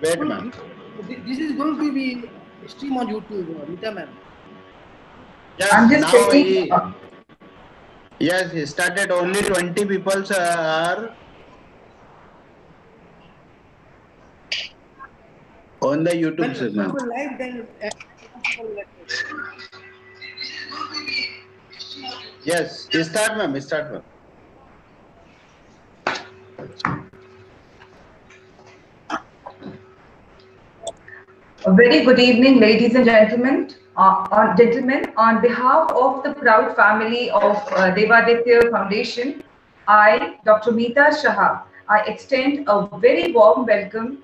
Wait, ma'am. This is going to be stream on YouTube, Mita ma'am. Yes, I'm just now checking. yes, he started. Only 20 people are on the YouTube, When sir, ma'am. people live, then people like Yes, start, ma'am. Start, ma'am. A very good evening, ladies and gentlemen. On behalf of the proud family of DEVADITYA Foundation, I, Dr. Meeta Shah, I extend a very warm welcome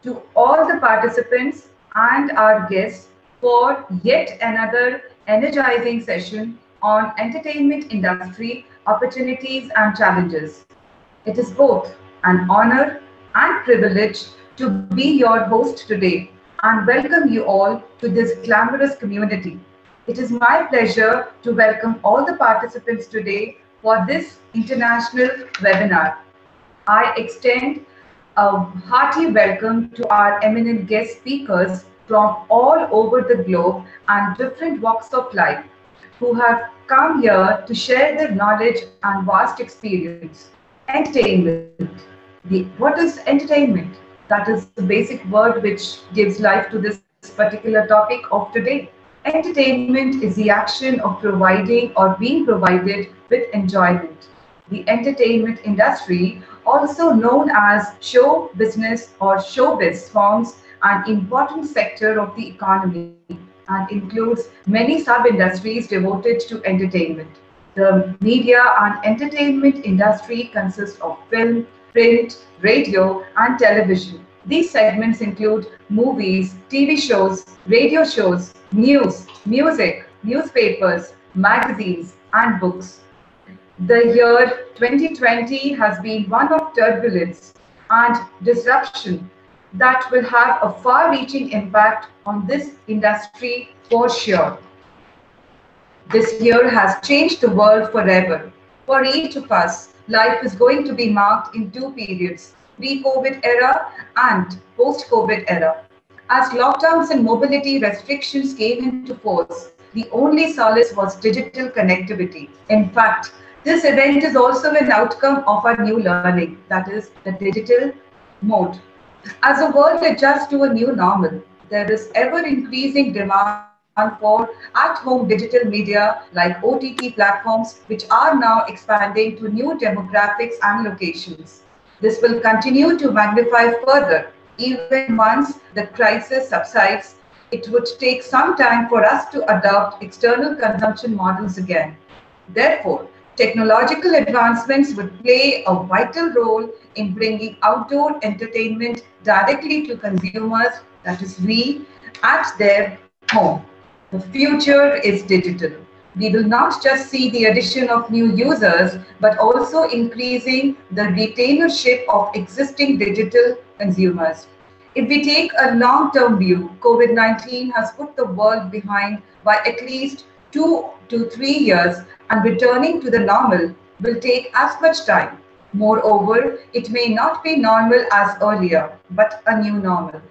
to all the participants and our guests for yet another energizing session on entertainment industry opportunities and challenges. It is both an honor and privilege to be your host today and welcome you all to this glamorous community. It is my pleasure to welcome all the participants today for this international webinar. I extend a hearty welcome to our eminent guest speakers from all over the globe and different walks of life who have come here to share their knowledge and vast experience. Entertainment. What is entertainment? That is the basic word which gives life to this particular topic of today. Entertainment is the action of providing or being provided with enjoyment. The entertainment industry, also known as show business or showbiz, forms an important sector of the economy and includes many sub-industries devoted to entertainment. The media and entertainment industry consists of film, print, radio, and television. These segments include movies, TV shows, radio shows, news, music, newspapers, magazines, and books. The year 2020 has been one of turbulence and disruption that will have a far reaching impact on this industry for sure. This year has changed the world forever. For each of us, life is going to be marked in two periods, pre-COVID era and post-COVID era. As lockdowns and mobility restrictions came into force, the only solace was digital connectivity. In fact, this event is also an outcome of our new learning, that is, the digital mode. As the world adjusts to a new normal, there is ever increasing demand for at-home digital media like OTT platforms, which are now expanding to new demographics and locations. This will continue to magnify further. Even once the crisis subsides, it would take some time for us to adopt external consumption models again. Therefore, technological advancements would play a vital role in bringing outdoor entertainment directly to consumers, that is, we, at their home. The future is digital. We will not just see the addition of new users, but also increasing the retainership of existing digital consumers. If we take a long-term view, COVID-19 has put the world behind by at least 2 to 3 years, and returning to the normal will take as much time. Moreover, it may not be normal as earlier, but a new normal.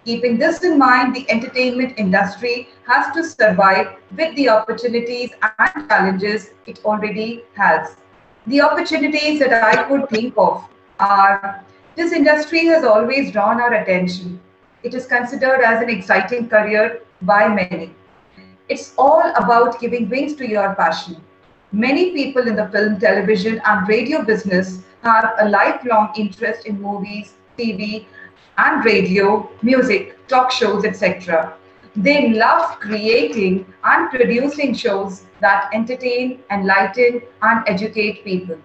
Keeping this in mind, the entertainment industry has to survive with the opportunities and challenges it already has. The opportunities that I could think of are this industry has always drawn our attention. It is considered as an exciting career by many. It's all about giving wings to your passion. Many people in the film, television, and radio business have a lifelong interest in movies, TV, and radio, music, talk shows, etc. They love creating and producing shows that entertain, enlighten, and educate people.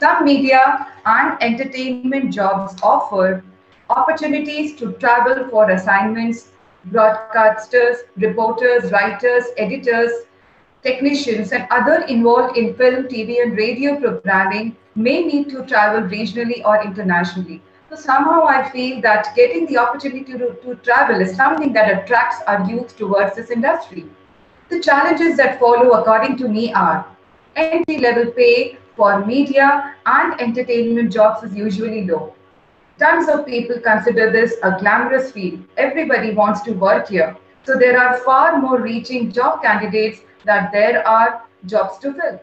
Some media and entertainment jobs offer opportunities to travel for assignments. Broadcasters, reporters, writers, editors, technicians, and other involved in film, TV, and radio programming may need to travel regionally or internationally. So somehow I feel that getting the opportunity to travel is something that attracts our youth towards this industry. The challenges that follow, according to me, are entry level pay for media and entertainment jobs is usually low. Tons of people consider this a glamorous field. Everybody wants to work here. So there are far more reaching job candidates that there are jobs to fill.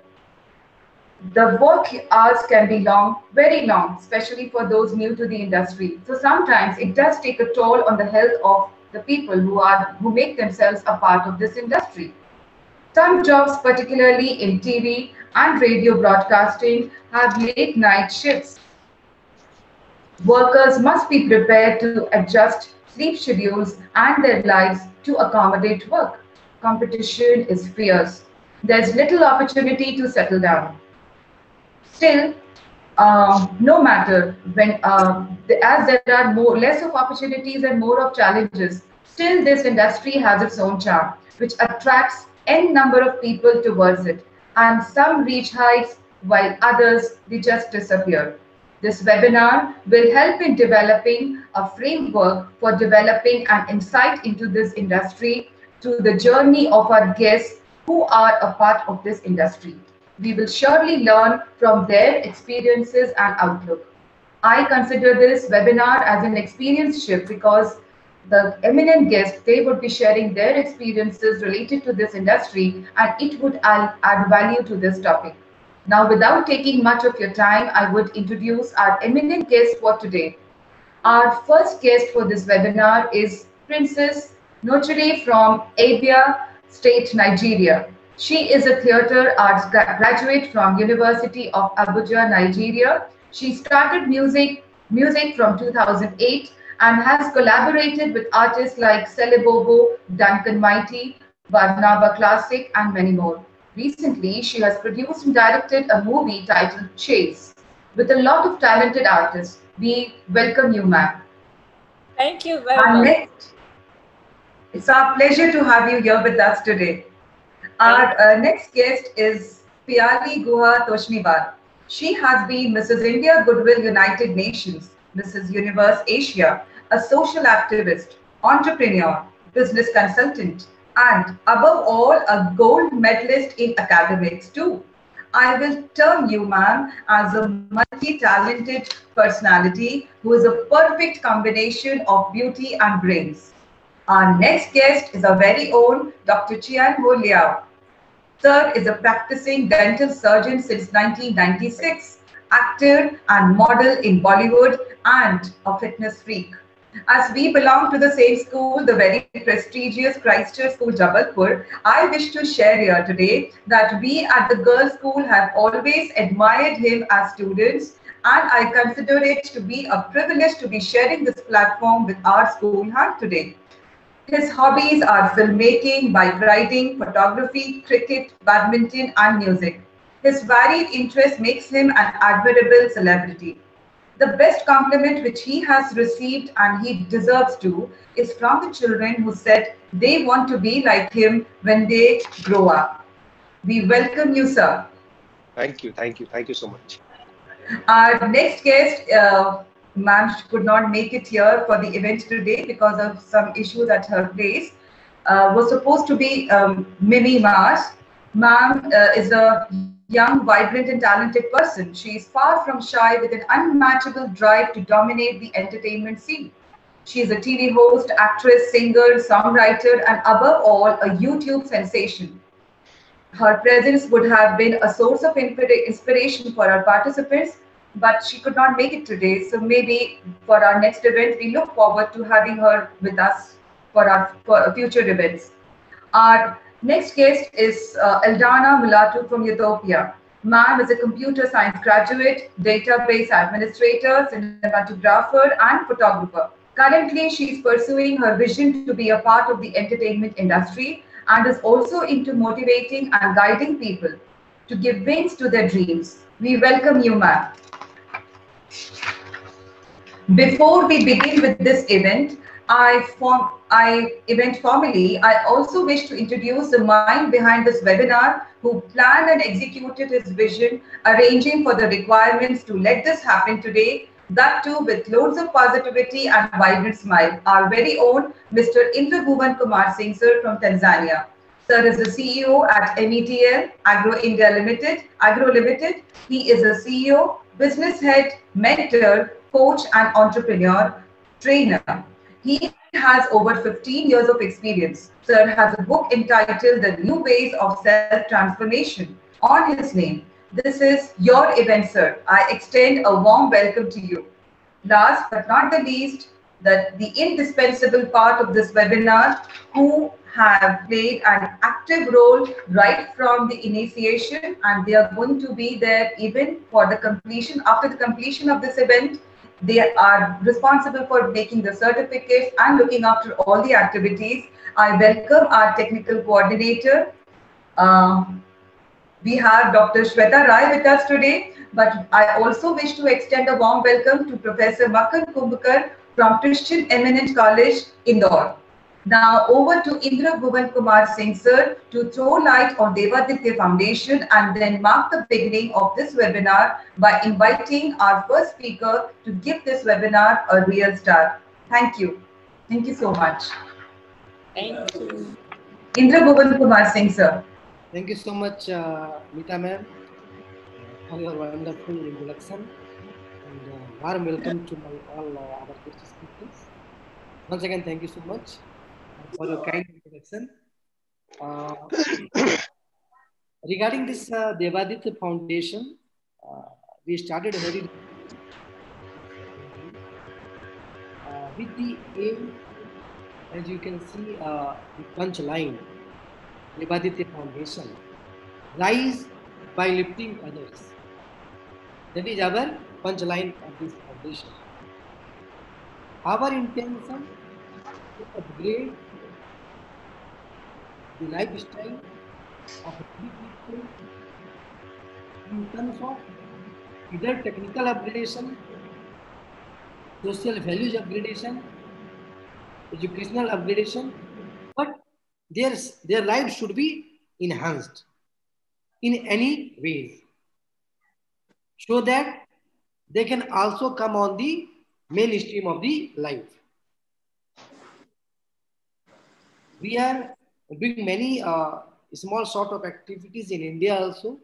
The work hours can be long, very long, especially for those new to the industry. So sometimes it does take a toll on the health of the people who make themselves a part of this industry. Some jobs, particularly in TV and radio broadcasting, have late night shifts. Workers must be prepared to adjust sleep schedules and their lives to accommodate work. Competition is fierce. There's little opportunity to settle down. Still, no matter when, as there are less of opportunities and more of challenges, still this industry has its own charm, which attracts n number of people towards it. And some reach heights while others, they just disappear. This webinar will help in developing a framework for developing an insight into this industry through the journey of our guests who are a part of this industry. We will surely learn from their experiences and outlook. I consider this webinar as an experience shift because the eminent guests, they would be sharing their experiences related to this industry, and it would add value to this topic. Now, without taking much of your time, I would introduce our eminent guest for today. Our first guest for this webinar is Princess Nochere from Abia State, Nigeria. She is a theatre arts graduate from University of Abuja, Nigeria. She started music from 2008 and has collaborated with artists like Celibobo, Duncan Mighty, Barnaba Classic, and many more. Recently, she has produced and directed a movie titled Chase with a lot of talented artists. We welcome you, ma'am. Thank you very much. It's our pleasure to have you here with us today. Our next guest is Piyali Guha Toshniwal. She has been Mrs. India Goodwill United Nations, Mrs. Universe Asia, a social activist, entrepreneur, business consultant, and above all, a gold medalist in academics too. I will term you, ma'am, as a multi-talented personality who is a perfect combination of beauty and brains. Our next guest is our very own Dr. Chian Ho Liao. Sir is a practicing dental surgeon since 1996, actor and model in Bollywood, and a fitness freak. As we belong to the same school, the very prestigious Christchurch School, Jabalpur, I wish to share here today that we at the girls' school have always admired him as students, and I consider it to be a privilege to be sharing this platform with our school hand today. His hobbies are filmmaking, bike riding, photography, cricket, badminton, and music. His varied interest makes him an admirable celebrity. The best compliment which he has received, and he deserves to, is from the children who said they want to be like him when they grow up. We welcome you, sir. Thank you so much. Our next guest, ma'am could not make it here for the event today because of some issues at her place. Was supposed to be Mimi Mars. Ma'am is a young, vibrant and talented person. She is far from shy with an unmatchable drive to dominate the entertainment scene. She is a TV host, actress, singer, songwriter, and above all, a YouTube sensation. Her presence would have been a source of inspiration for our participants, but she could not make it today. So maybe for our next event, we look forward to having her with us for future events. Our next guest is Eldana Mulatu from Ethiopia. Ma'am is a computer science graduate, database administrator, cinematographer, and photographer. Currently, she is pursuing her vision to be a part of the entertainment industry and is also into motivating and guiding people to give wings to their dreams. We welcome you, ma'am. Before we begin with this event, I also wish to introduce the mind behind this webinar who planned and executed his vision, arranging for the requirements to let this happen today, that too with loads of positivity and vibrant smile. Our very own Mr. Indrabhuvan Kumar Singh, sir, from Tanzania. Sir is the CEO at METL, Agro Limited. He is a CEO, business head, mentor, coach and entrepreneur, trainer. He has over 15 years of experience. Sir has a book entitled The New Ways of Self-Transformation on his name. This is your event, sir. I extend a warm welcome to you. Last but not the least, the indispensable part of this webinar, who have played an active role right from the initiation, and they are going to be there even for the completion. After the completion of this event, they are responsible for making the certificates and looking after all the activities. I welcome our technical coordinator. We have Dr. Shweta Rai with us today, but I also wish to extend a warm welcome to Professor Makkan Kumbhakar from Christian Eminent College, Indore. Now over to Indra Bhuvan Kumar Singh sir to throw light on Devaditya Foundation and then mark the beginning of this webinar by inviting our first speaker to give this webinar a real start. Thank you. Thank you so much. Thank you. Indra Bhuvan Kumar Singh sir. Thank you so much, Meeta ma'am, for your wonderful introduction, and warm welcome to all our guest speakers. Once again, thank you so much for your kind introduction. Regarding this Devaditya Foundation, we started very with the aim, as you can see, the punch line. Devaditya Foundation, rise by lifting others. That is our punchline of this foundation. Our intention to upgrade the lifestyle of people in terms of either technical upgradation, social values upgradation, educational upgradation, but their lives should be enhanced in any ways, so that they can also come on the mainstream of the life. We are doing many small sort of activities in India also,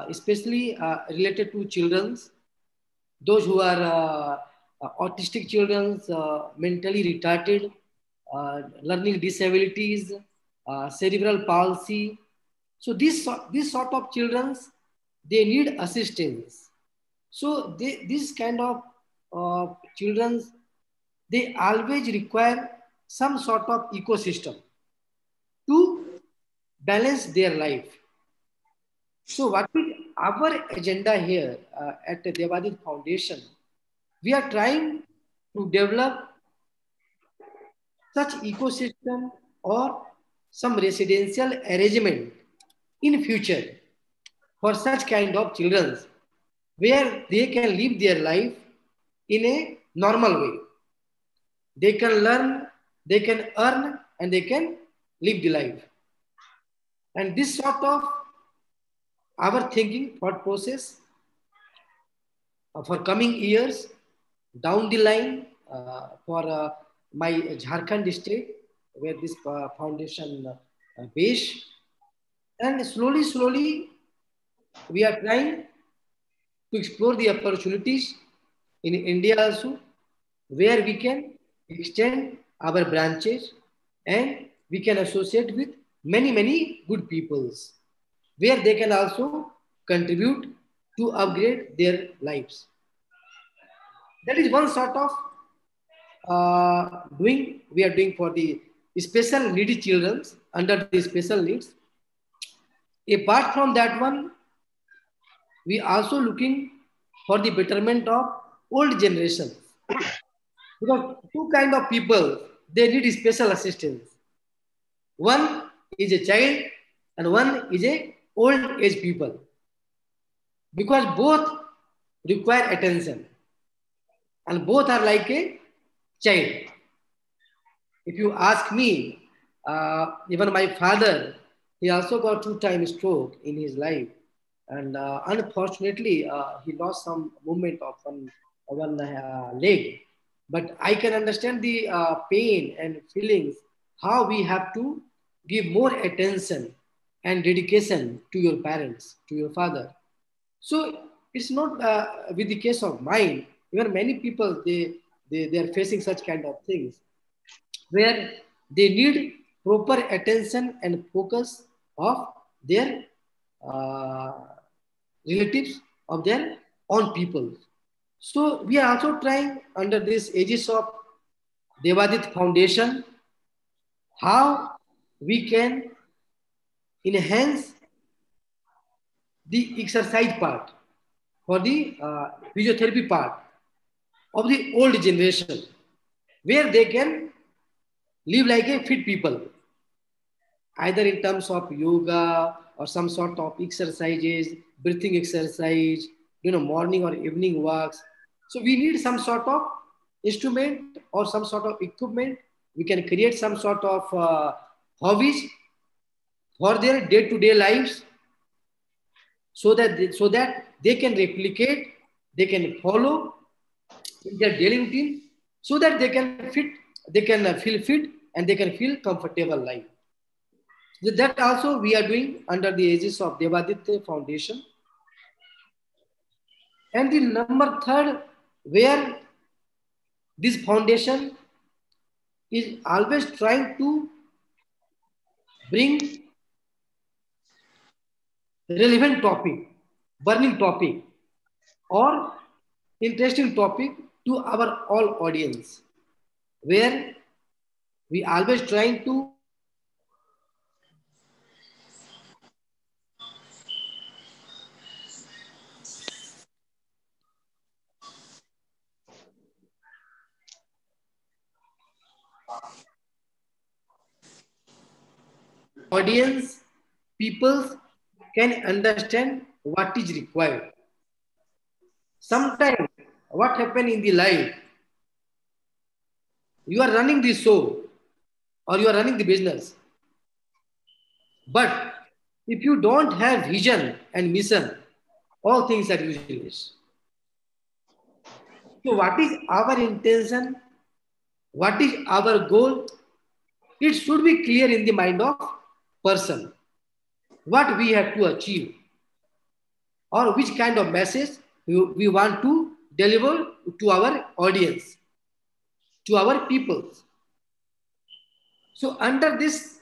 especially related to children's, those who are autistic children, mentally retarded, learning disabilities, cerebral palsy. So this sort of children, they need assistance. So this kind of children, they always require some sort of ecosystem to balance their life. So what is our agenda here at the Devaditya Foundation? We are trying to develop such ecosystem or some residential arrangement in future for such kind of children, where they can live their life in a normal way. They can learn, they can earn, and they can live the life. And this sort of our thinking, thought process for coming years down the line for my Jharkhand state, where this foundation based. And slowly, we are trying to explore the opportunities in India also, where we can extend our branches and we can associate with many good peoples, where they can also contribute to upgrade their lives. That is one sort of we are doing for the special needy children under the special needs. Apart from that one, we also looking for the betterment of old generations. Because two kind of people, they need special assistance. One is a child and one is a old age people. Because both require attention and both are like a child. If you ask me, even my father, he also got 2-time stroke in his life. And unfortunately, he lost some movement of one leg. But I can understand the pain and feelings, how we have to give more attention and dedication to your parents, to your father. So it's not with the case of mine, Even many people, they are facing such kind of things where they need proper attention and focus of their uh, relatives, of their own people. So we are also trying under this aegis of Devadit Foundation how we can enhance the exercise part for the physiotherapy part of the old generation, where they can live like a fit people, either in terms of yoga or some sort of exercises, breathing exercise, morning or evening walks. So we need some sort of instrument or some sort of equipment. We can create some sort of hobbies for their day-to-day lives, so that they can replicate, they can follow in their daily routine, so that they can feel fit and they can feel comfortable life. That also we are doing under the aegis of Devaditya Foundation. And the number third, where this foundation is always trying to bring relevant topic, burning topic, or interesting topic to our all audience, where we always trying to audience, people can understand what is required. Sometimes what happen in the life, you are running the show or you are running the business, but if you don't have vision and mission, all things are useless. So what is our intention? What is our goal? It should be clear in the mind of person. What we have to achieve or which kind of message we want to deliver to our audience, to our people. So under this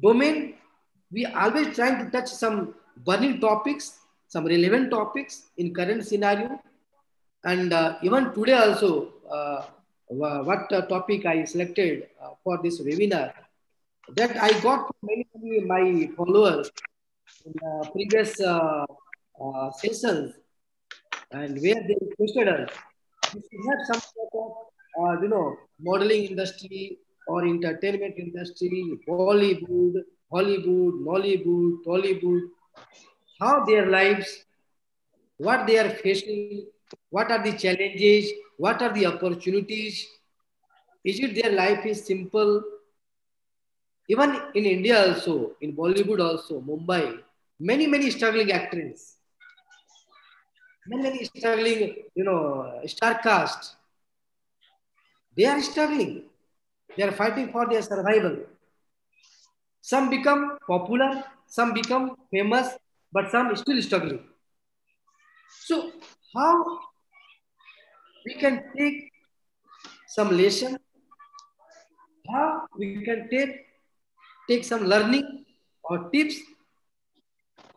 domain, we always trying to touch some burning topics, some relevant topics in current scenario. And even today also, what topic I selected for this webinar, that I got from many my followers in previous sessions, and where they requested us we should have some sort of modeling industry or entertainment industry, Bollywood, Hollywood, Nollywood, Tollywood, how their lives, what they are facing, what are the challenges, what are the opportunities. Is it their life is simple? Even in India also, in Bollywood also, Mumbai, many struggling actors, many struggling, star cast, they are struggling. They are fighting for their survival. Some become popular, some become famous, but some still struggling. So how we can take some lesson, how we can take some learning or tips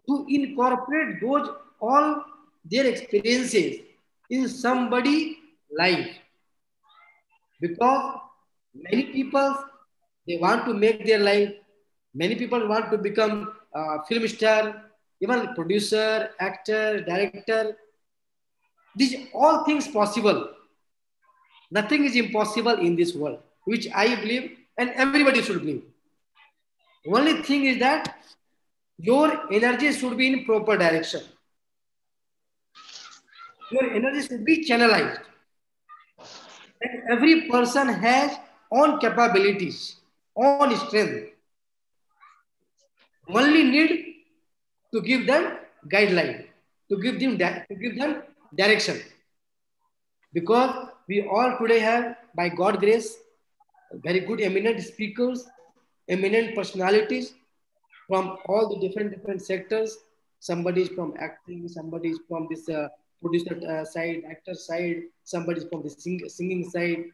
to incorporate those all their experiences in somebody life, because many people they want to make their life, many people want to become a film star, even producer, actor, director. These all things possible. Nothing is impossible in this world, which I believe and everybody should believe. Only thing is that your energy should be in proper direction. Your energy should be channelized. And every person has own capabilities, own strength. Only need to give them guideline, to give them direction. Because we all today have, by God grace, very good eminent speakers, eminent personalities from all the different sectors. Somebody is from acting, somebody is from this producer side, actor side, somebody from the singing side.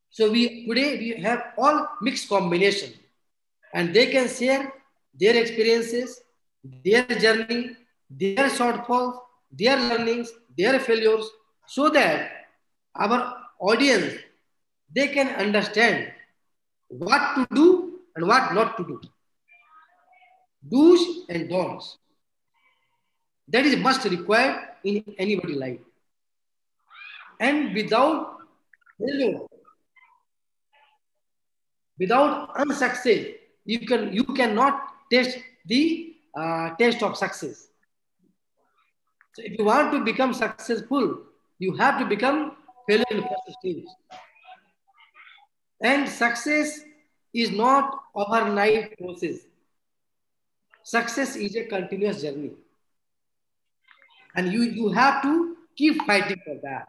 So we today we have all mixed combination, and they can share their experiences, their journey, their shortfalls, their learnings, their failures, so that our audience they can understand what to do and what not to do, do's and don'ts. That is must required in anybody life. And without failure, without unsuccess, you cannot taste the taste of success. So if you want to become successful, you have to become failure in the first stage. And success is not overnight process. Success is a continuous journey. And you have to keep fighting for that.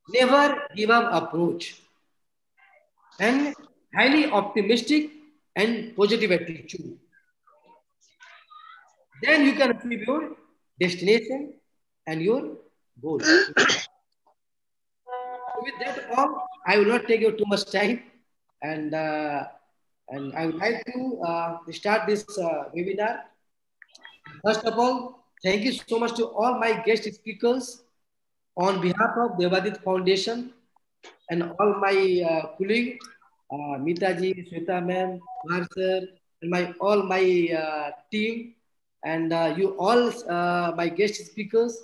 Never give up approach. And highly optimistic and positive attitude. Then you can achieve your destination and your goal. So with that all, I will not take you too much time, and I would like to start this webinar. First of all, thank you so much to all my guest speakers on behalf of Devadit Foundation and all my colleagues, Mitaji, Sweta ma'am, Sir, and all my team, and you all my guest speakers.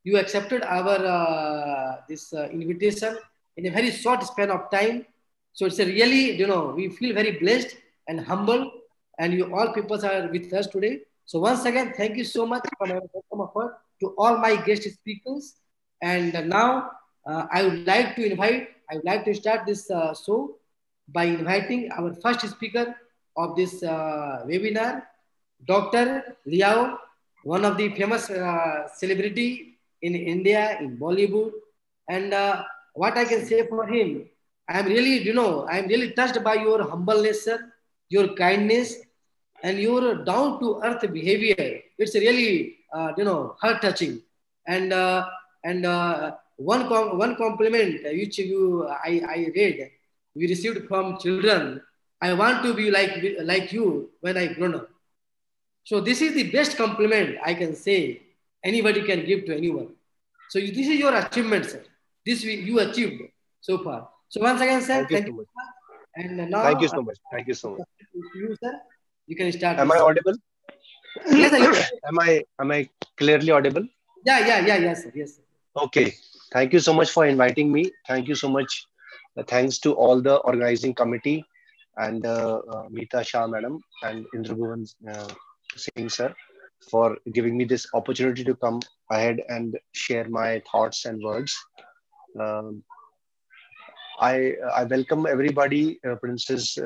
You accepted our this invitation in a very short span of time. So it's a really, we feel very blessed and humble, and you all people are with us today. So once again, thank you so much from my bottom of heart to all my guest speakers. And now I would like to start this show by inviting our first speaker of this webinar, Dr. Liao, one of the famous celebrity in India, in Bollywood. And what I can say for him, I'm really touched by your humbleness, sir, your kindness, and your down-to-earth behavior. It's really, heart-touching. And one compliment which I read, we received from children. I want to be like you when I grown up. So this is the best compliment I can say anybody can give to anyone. So this is your achievement, sir. This you achieved so far. So once again, sir, Thank you so much. And now, Thank you so much. Thank you so much. You, sir, you can start. Am I audible? Yes, sir. Am I clearly audible? Yes, sir. Yes, sir. Okay. Thank you so much for inviting me. Thank you so much. Thanks to all the organizing committee and Meeta Shah madam and Indrabhuvan Singh sir for giving me this opportunity to come ahead and share my thoughts and words. Um, I welcome everybody, Princess.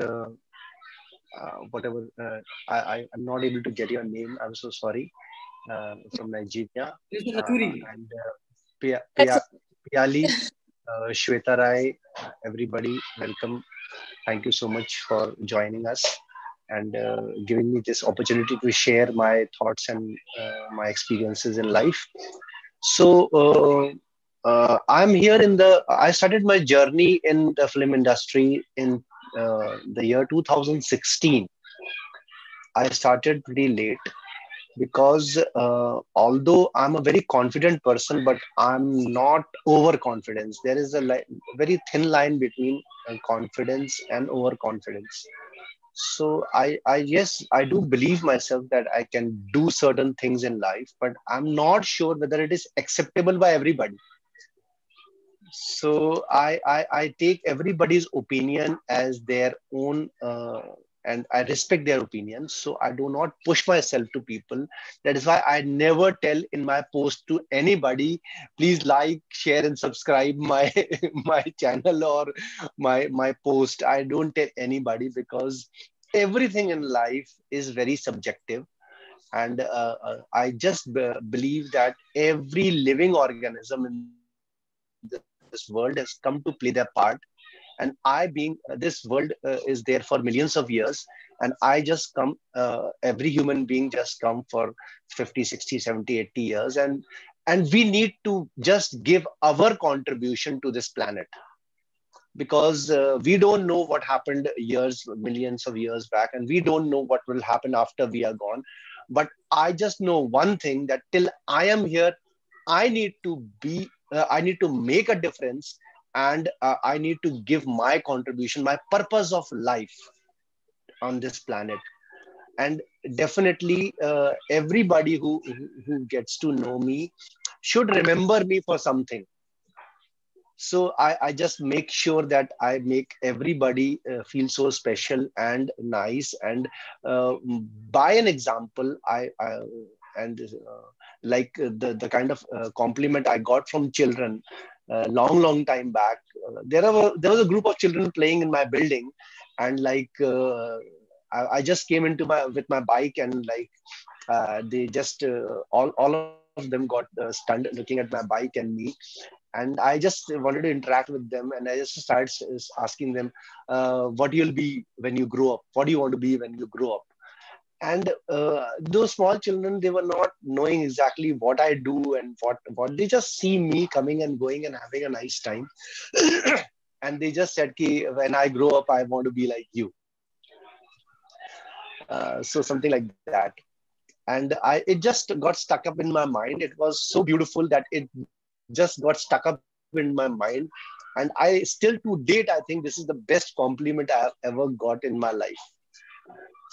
Whatever I'm not able to get your name. I'm so sorry. From Nigeria and Piali, Shweta Rai, everybody, welcome. Thank you so much for joining us and giving me this opportunity to share my thoughts and my experiences in life. So I'm here I started my journey in the film industry in the year 2016. I started pretty late because although I'm a very confident person, but I'm not overconfidence. There is a very thin line between confidence and overconfidence. So yes, I do believe myself that I can do certain things in life, but I'm not sure whether it is acceptable by everybody. So I take everybody's opinion as their own, and I respect their opinions. So I do not push myself to people. That is why I never tell in my post to anybody, please like, share, and subscribe my my channel or my post. I don't tell anybody because everything in life is very subjective. And I just believe that every living organism in this world has come to play their part. And I being this world is there for millions of years, and I just come, every human being just come for 50, 60, 70, 80 years, and and we need to just give our contribution to this planet, because we don't know what happened years, millions of years back, and we don't know what will happen after we are gone. But I just know one thing, that till I am here, I need to be, I need to make a difference, and I need to give my contribution, my purpose of life on this planet. And definitely, everybody who gets to know me should remember me for something. So I just make sure that I make everybody feel so special and nice. And by an example, I and like the kind of compliment I got from children long time back. There was a group of children playing in my building, and like I just came into my with my bike, and like they just all of them got stunned looking at my bike and me. And I just wanted to interact with them, and I just started asking them, what you'll be when you grow up, what do you want to be when you grow up. And those small children, they were not knowing exactly what I do and what they just see me coming and going and having a nice time. And they just said, Ki, when I grow up, I want to be like you. So something like that. And it just got stuck up in my mind. It was so beautiful that it just got stuck up in my mind. And I still to date, I think this is the best compliment I have ever got in my life.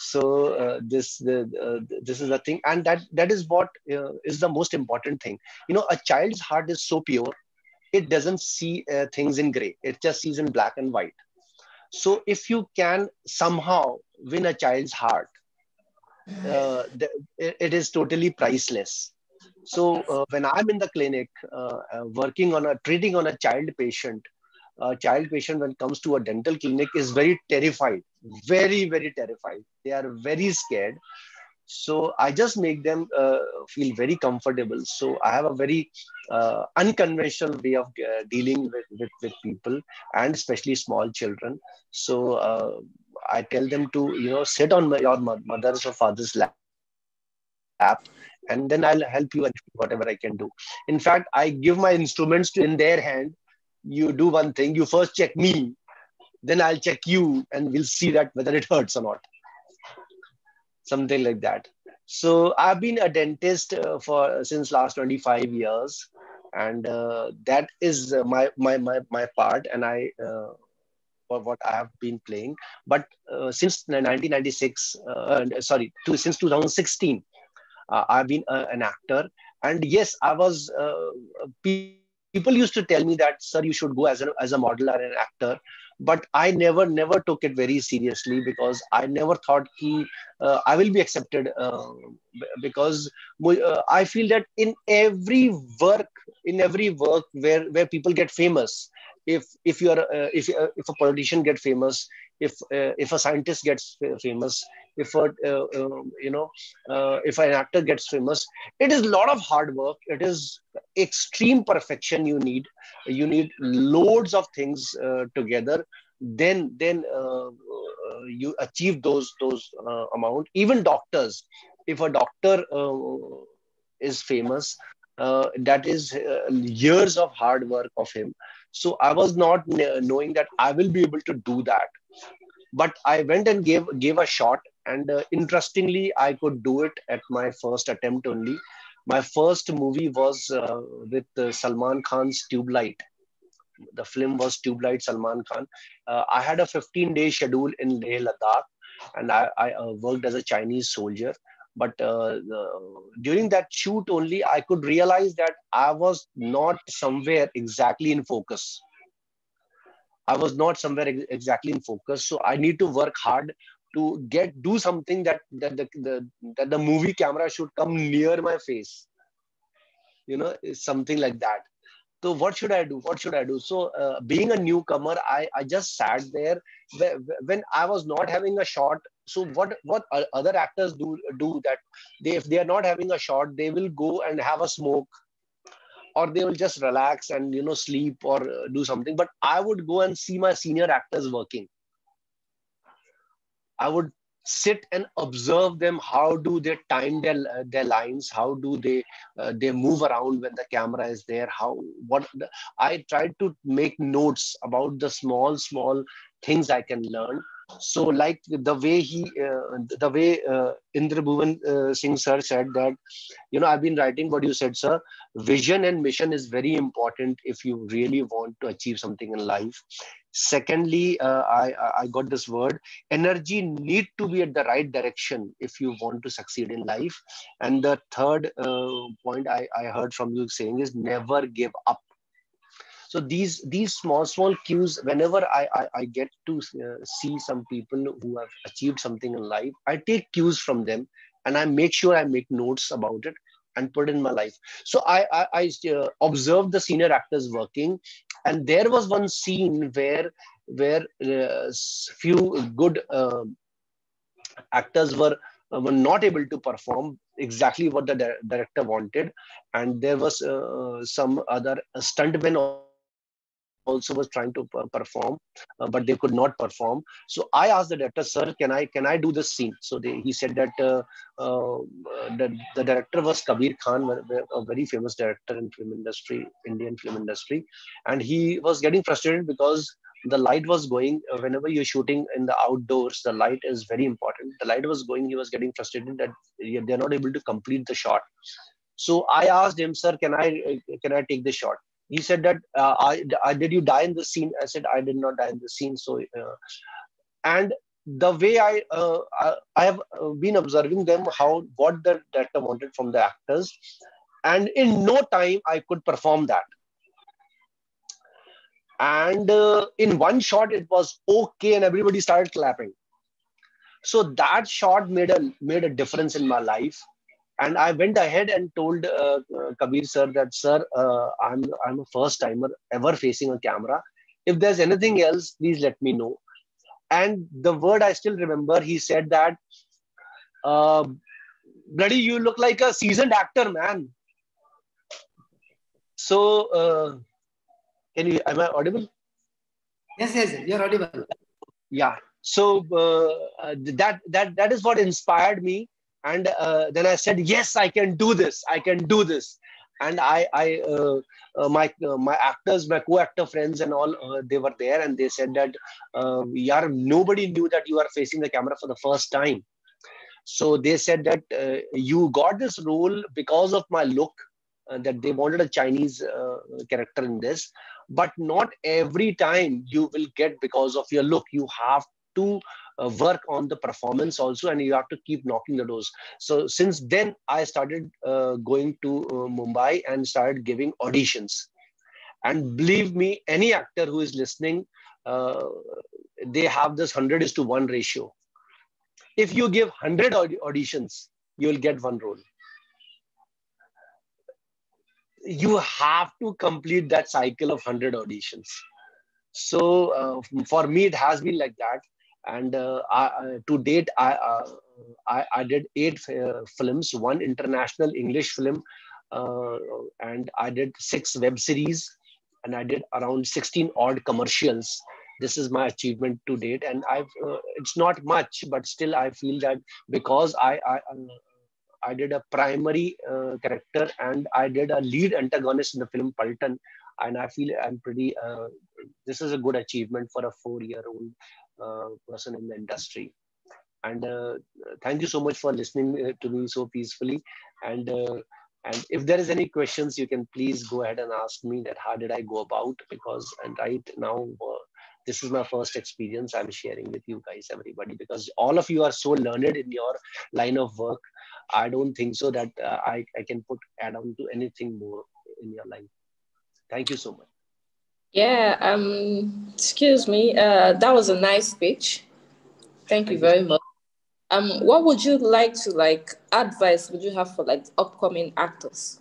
So this is the thing, and that is what is the most important thing. You know, a child's heart is so pure; it doesn't see things in gray; it just sees in black and white. So if you can somehow win a child's heart, it is totally priceless. So when I'm in the clinic, working on a treating on a child patient when it comes to a dental clinic is very terrified, very terrified. They are very scared. So I just make them feel very comfortable. So I have a very unconventional way of dealing with people, and especially small children. So I tell them to, sit on your mother's or father's lap, and then I'll help you and whatever I can do. In fact, I give my instruments in their hand. You do one thing, you first check me, then I'll check you, and we'll see that whether it hurts or not. Something like that. So I've been a dentist for since last 25 years, and that is my part, and I for what I have been playing. But since 1996, since 2016, I've been an actor. And yes, I was. People used to tell me that, sir, you should go as a model or an actor. But I never took it very seriously, because I never thought ki, I will be accepted, because I feel that work, in every work where people get famous, if you are if a politician gets famous, if a scientist gets famous, if a if an actor gets famous, it is a lot of hard work. It is extreme perfection you need loads of things together. Then you achieve those amount. Even doctors, if a doctor is famous, that is years of hard work of him. So I was not knowing that I will be able to do that, but I went and gave a shot. And interestingly, I could do it at my first attempt only. My first movie was with Salman Khan's Tube Light. The film was Tube Light, Salman Khan. I had a 15-day schedule in Leh Ladakh, and I worked as a Chinese soldier. But during that shoot only, I could realize that I was not somewhere exactly in focus. I was not somewhere exactly in focus. So I need to work hard to do something that the movie camera should come near my face. Something like that. So what should I do? What should I do? So being a newcomer, I just sat there when I was not having a shot. So what other actors do that if they are not having a shot, they will go and have a smoke, or they will just relax and sleep or do something. But I would go and see my senior actors working. I would sit and observe them. How do they time their lines? How do they move around when the camera is there? I tried to make notes about the small things I can learn. So like the way Indra Bhuvan Singh sir said that, I've been writing what you said, sir. Vision and mission is very important if you really want to achieve something in life. Secondly, I got this word, energy need to be at the right direction if you want to succeed in life. And the third point I heard from you saying is never give up. So these small cues, whenever I get to see some people who have achieved something in life, I take cues from them and I make sure I make notes about it and put it in my life. So I observed the senior actors working, and there was one scene where few good actors were not able to perform exactly what the director wanted, and there was some other stuntmen also was trying to perform, but they could not perform. So I asked the director, sir, can I do this scene? So he said that the director was Kabir Khan, a very famous director in film industry, Indian film industry, and he was getting frustrated because the light was going. Whenever you're shooting in the outdoors, the light is very important. The light was going. He was getting frustrated that they're not able to complete the shot. So I asked him, sir, can I take the shot? He said that did you die in the scene? I said I did not die in the scene. So and the way I have been observing them, what the director wanted from the actors, and in no time I could perform that. And in one shot it was okay, and everybody started clapping. So that shot made a difference in my life. And I went ahead and told Kabir sir that, sir, I'm a first timer ever facing a camera. If there's anything else, please let me know. And the word I still remember, he said that, bloody, you look like a seasoned actor, man. So am I audible? Yes, you're audible. Yeah. So that is what inspired me. And then I said, yes, I can do this. I can do this. And my actors, my co-actor friends and all, they were there, and they said that, nobody knew that you are facing the camera for the first time. So they said that you got this role because of my look, that they wanted a Chinese character in this, but not every time you will get because of your look. You have to work on the performance also, and you have to keep knocking the doors. So since then, I started going to Mumbai and started giving auditions. And believe me, any actor who is listening, they have this 100:1 ratio. If you give 100 auditions, you will get one role. You have to complete that cycle of 100 auditions. So for me, it has been like that. And to date, I did 8 films, 1 international English film, and I did 6 web series, and I did around 16 odd commercials. This is my achievement to date, and it's not much, but still I feel that because I did a primary character and I did a lead antagonist in the film Paltan, and I feel I'm pretty. This is a good achievement for a 4-year-old person in the industry. And thank you so much for listening to me so peacefully. And if there is any questions, you can please go ahead and ask me that how did I go about, because and right now this is my first experience I'm sharing with you guys, everybody, because all of you are so learned in your line of work. I don't think so that I can add on to anything more in your life. Thank you so much. Yeah, excuse me. That was a nice speech. Thank you very much. What would you like to advice would you have for upcoming actors?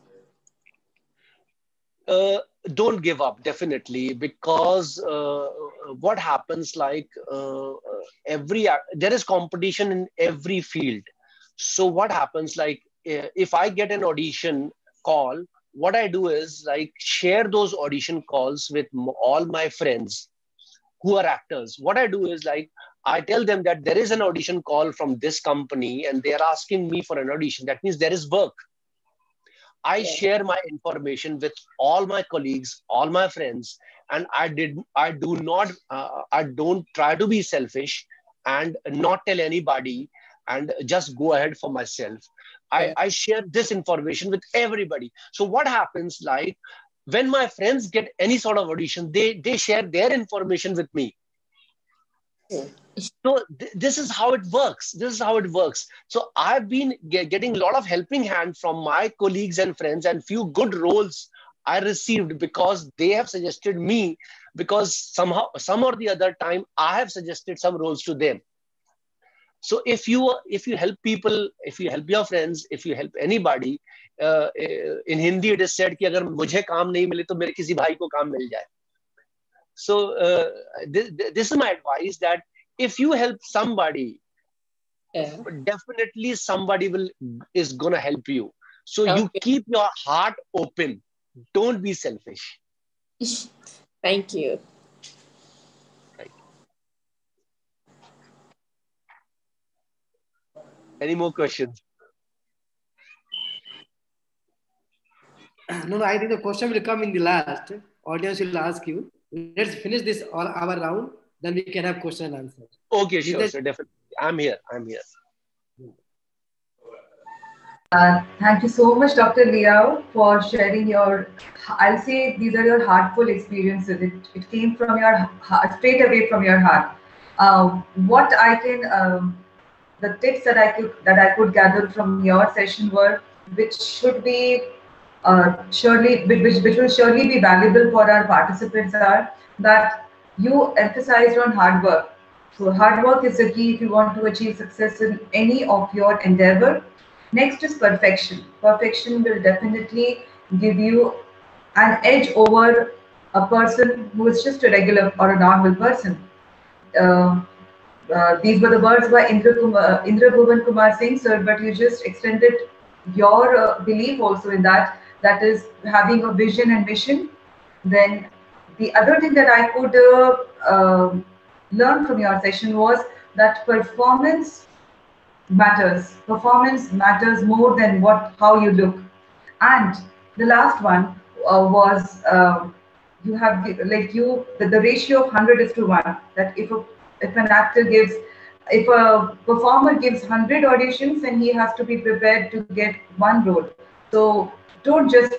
Don't give up, definitely, because what happens there is competition in every field. So what happens if I get an audition call, what I do is share those audition calls with all my friends who are actors. What I do is I tell them that there is an audition call from this company and they are asking me for an audition. That means there is work. I share my information with all my colleagues, all my friends, and I don't try to be selfish and not tell anybody and just go ahead for myself. I share this information with everybody. So what happens, like, when my friends get any sort of audition, they share their information with me. So this is how it works. This is how it works. So I've been getting a lot of helping hand from my colleagues and friends, and few good roles I received because they have suggested me, because somehow, some or the other time, I have suggested some roles to them. So if you help people, if you help your friends, if you help anybody, in Hindi it is said कि अगर मुझे काम नहीं मिले तो मेरे किसी भाई को काम मिल जाए. So this is my advice, that if you help somebody, definitely somebody is gonna help you. So you keep your heart open. Don't be selfish. Thank you. Any more questions? No, I think the question will come in the last. Audience will ask you. Let's finish this our round, then we can have question and answer. Okay, sure, sir, definitely. I'm here. Thank you so much, Dr. Liao, for sharing your, I'll say these are your heartful experiences. It came from your heart, straight away from your heart. What I can, the tips that I could gather from your session were, which should be which will surely be valuable for our participants, are that you emphasized on hard work. So hard work is the key if you want to achieve success in any of your endeavor. Next is perfection. Perfection will definitely give you an edge over a person who is just a regular or a normal person. These were the words by Indra Bhuvan Kumar Singh, sir, but you just extended your belief also in that, that is having a vision and mission. Then the other thing that I could learn from your session was that performance matters. Performance matters more than how you look. And the last one was you have the ratio of 100:1. That if an actor gives, if a performer gives 100 auditions, then he has to be prepared to get one role. So don't just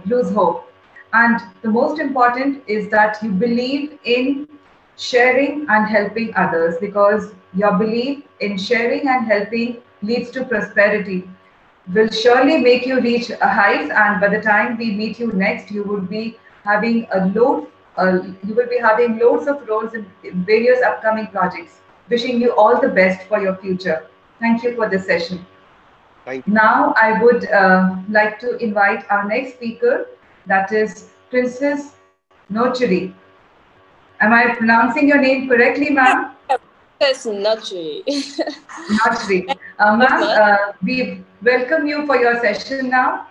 lose hope. And the most important is that you believe in sharing and helping others, because your belief in sharing and helping leads to prosperity, will surely make you reach heights, and by the time we meet you next, you will be having loads of roles in various upcoming projects. Wishing you all the best for your future. Thank you for this session. Thank you. Now I would like to invite our next speaker, that is Princess Nochuri. Am I pronouncing your name correctly, ma'am? Yes, Nochuri. Nochuri. Ma'am, we welcome you for your session now.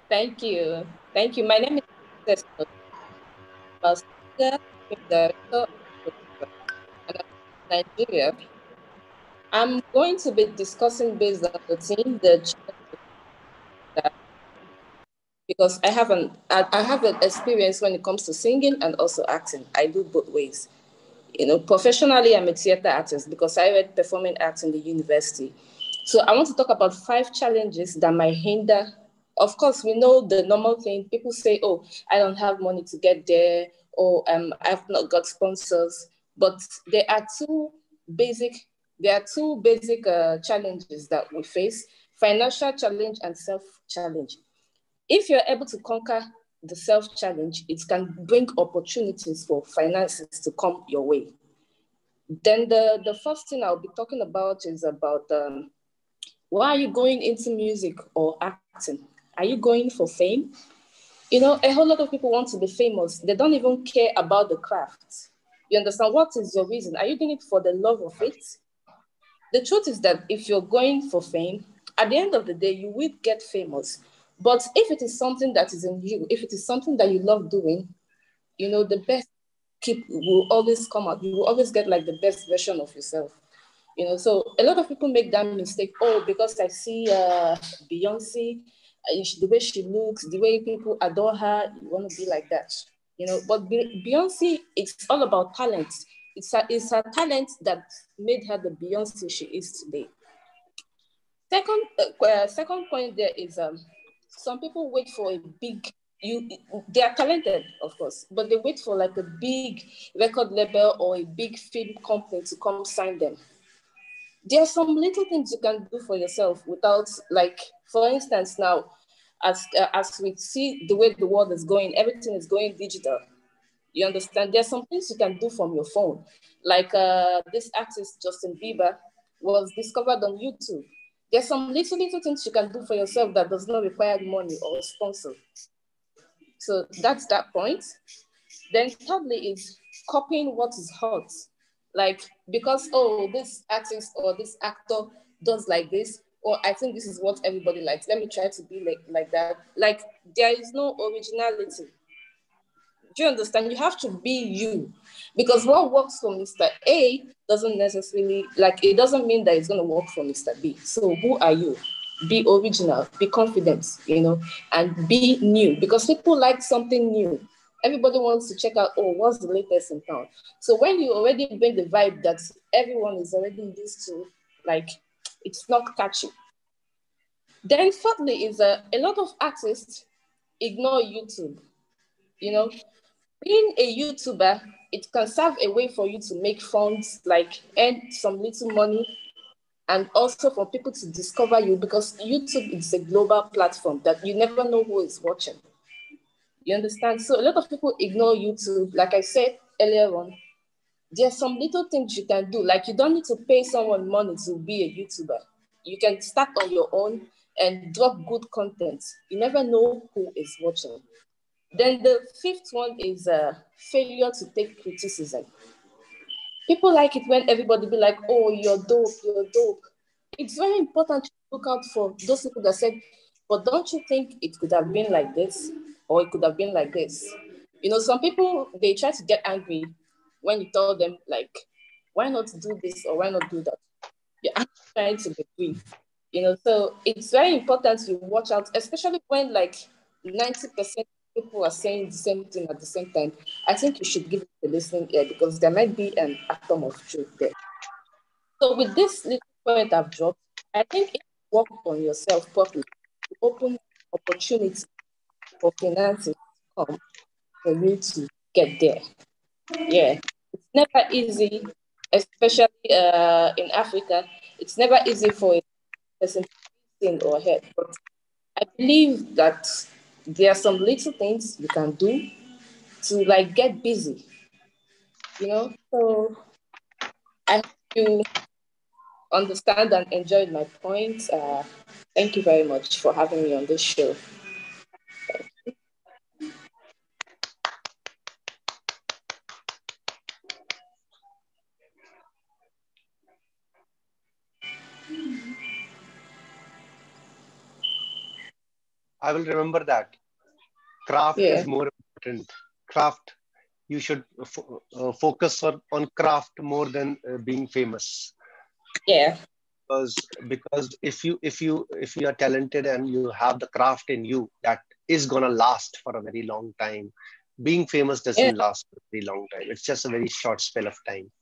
Thank you. Thank you. My name is Princess Nochuri, director of Nigeria. I'm going to be discussing based on the theme, because I have an experience when it comes to singing and also acting. I do both ways. You know, professionally, I'm a theater artist because I read performing arts in the university. So I want to talk about 5 challenges that might hinder. Of course, we know the normal thing. People say, oh, I don't have money to get there, or I've not got sponsors. But there are two basic challenges that we face: financial challenge and self-challenge. If you're able to conquer the self-challenge, it can bring opportunities for finances to come your way. Then the first thing I'll be talking about is about why are you going into music or acting? Are you going for fame? You know, a whole lot of people want to be famous. They don't even care about the craft. You understand? What is your reason? Are you doing it for the love of it? The truth is that if you're going for fame, at the end of the day, you will get famous. But if it is something that is in you, if it is something that you love doing, you know, the best will always come out. You will always get like the best version of yourself. So a lot of people make that mistake. Oh, because I see Beyonce, the way she looks, the way people adore her, you want to be like that. But Beyonce, it's all about talent. It's her talent that made her the Beyonce she is today. Second point there is some people wait for a big, they are talented, of course, but they wait for like a big record label or a big film company to come sign them. There are some little things you can do for yourself without, like, for instance, now, as we see the way the world is going, everything is going digital. You understand? There's some things you can do from your phone. Like this artist, Justin Bieber, was discovered on YouTube. There's some little things you can do for yourself that does not require money or sponsor. So that's that point. Then thirdly is copying what is hot. Like, because, oh, this artist or this actor does like this, or I think this is what everybody likes. Let me try to be like that. Like, there is no originality. Do you understand? You have to be you, because what works for Mr. A doesn't necessarily, like, it doesn't mean that it's going to work for Mr. B. So who are you? Be original, be confident, and be new, because people like something new. Everybody wants to check out, oh, what's the latest in town? So when you already bring the vibe that everyone is already used to, like, it's not catchy. Then thirdly is a lot of artists ignore YouTube. Being a YouTuber, it can serve a way for you to make funds, like earn some little money, and also for people to discover you, because YouTube is a global platform that you never know who is watching. You understand? So a lot of people ignore YouTube. Like I said earlier on, there are some little things you can do. Like, you don't need to pay someone money to be a YouTuber. You can start on your own and drop good content. You never know who is watching. Then the fifth one is failure to take criticism. People like it when everybody be like, oh, you're dope, you're dope. It's very important to look out for those people that said, but don't you think it could have been like this? Or it could have been like this? Some people, they try to get angry when you tell them, like, why not do this or why not do that? You're actually trying to be brief. So it's very important to watch out, especially when like 90% people are saying the same thing at the same time. I think you should give it a listen here, because there might be an atom of truth there. So with this little point I've dropped, I think if you work on yourself properly, you open opportunity for finances to come for you to get there. Yeah, it's never easy, especially in Africa. It's never easy for a person to think or head, but I believe that there are some little things you can do to like get busy, So I hope you understand and enjoyed my point. Thank you very much for having me on this show. I will remember that. Craft is more important. Craft, you should focus on craft more than being famous. Yeah. Because if you are talented and you have the craft in you, that is gonna last for a very long time. Being famous doesn't last for a very long time. It's just a very short spell of time.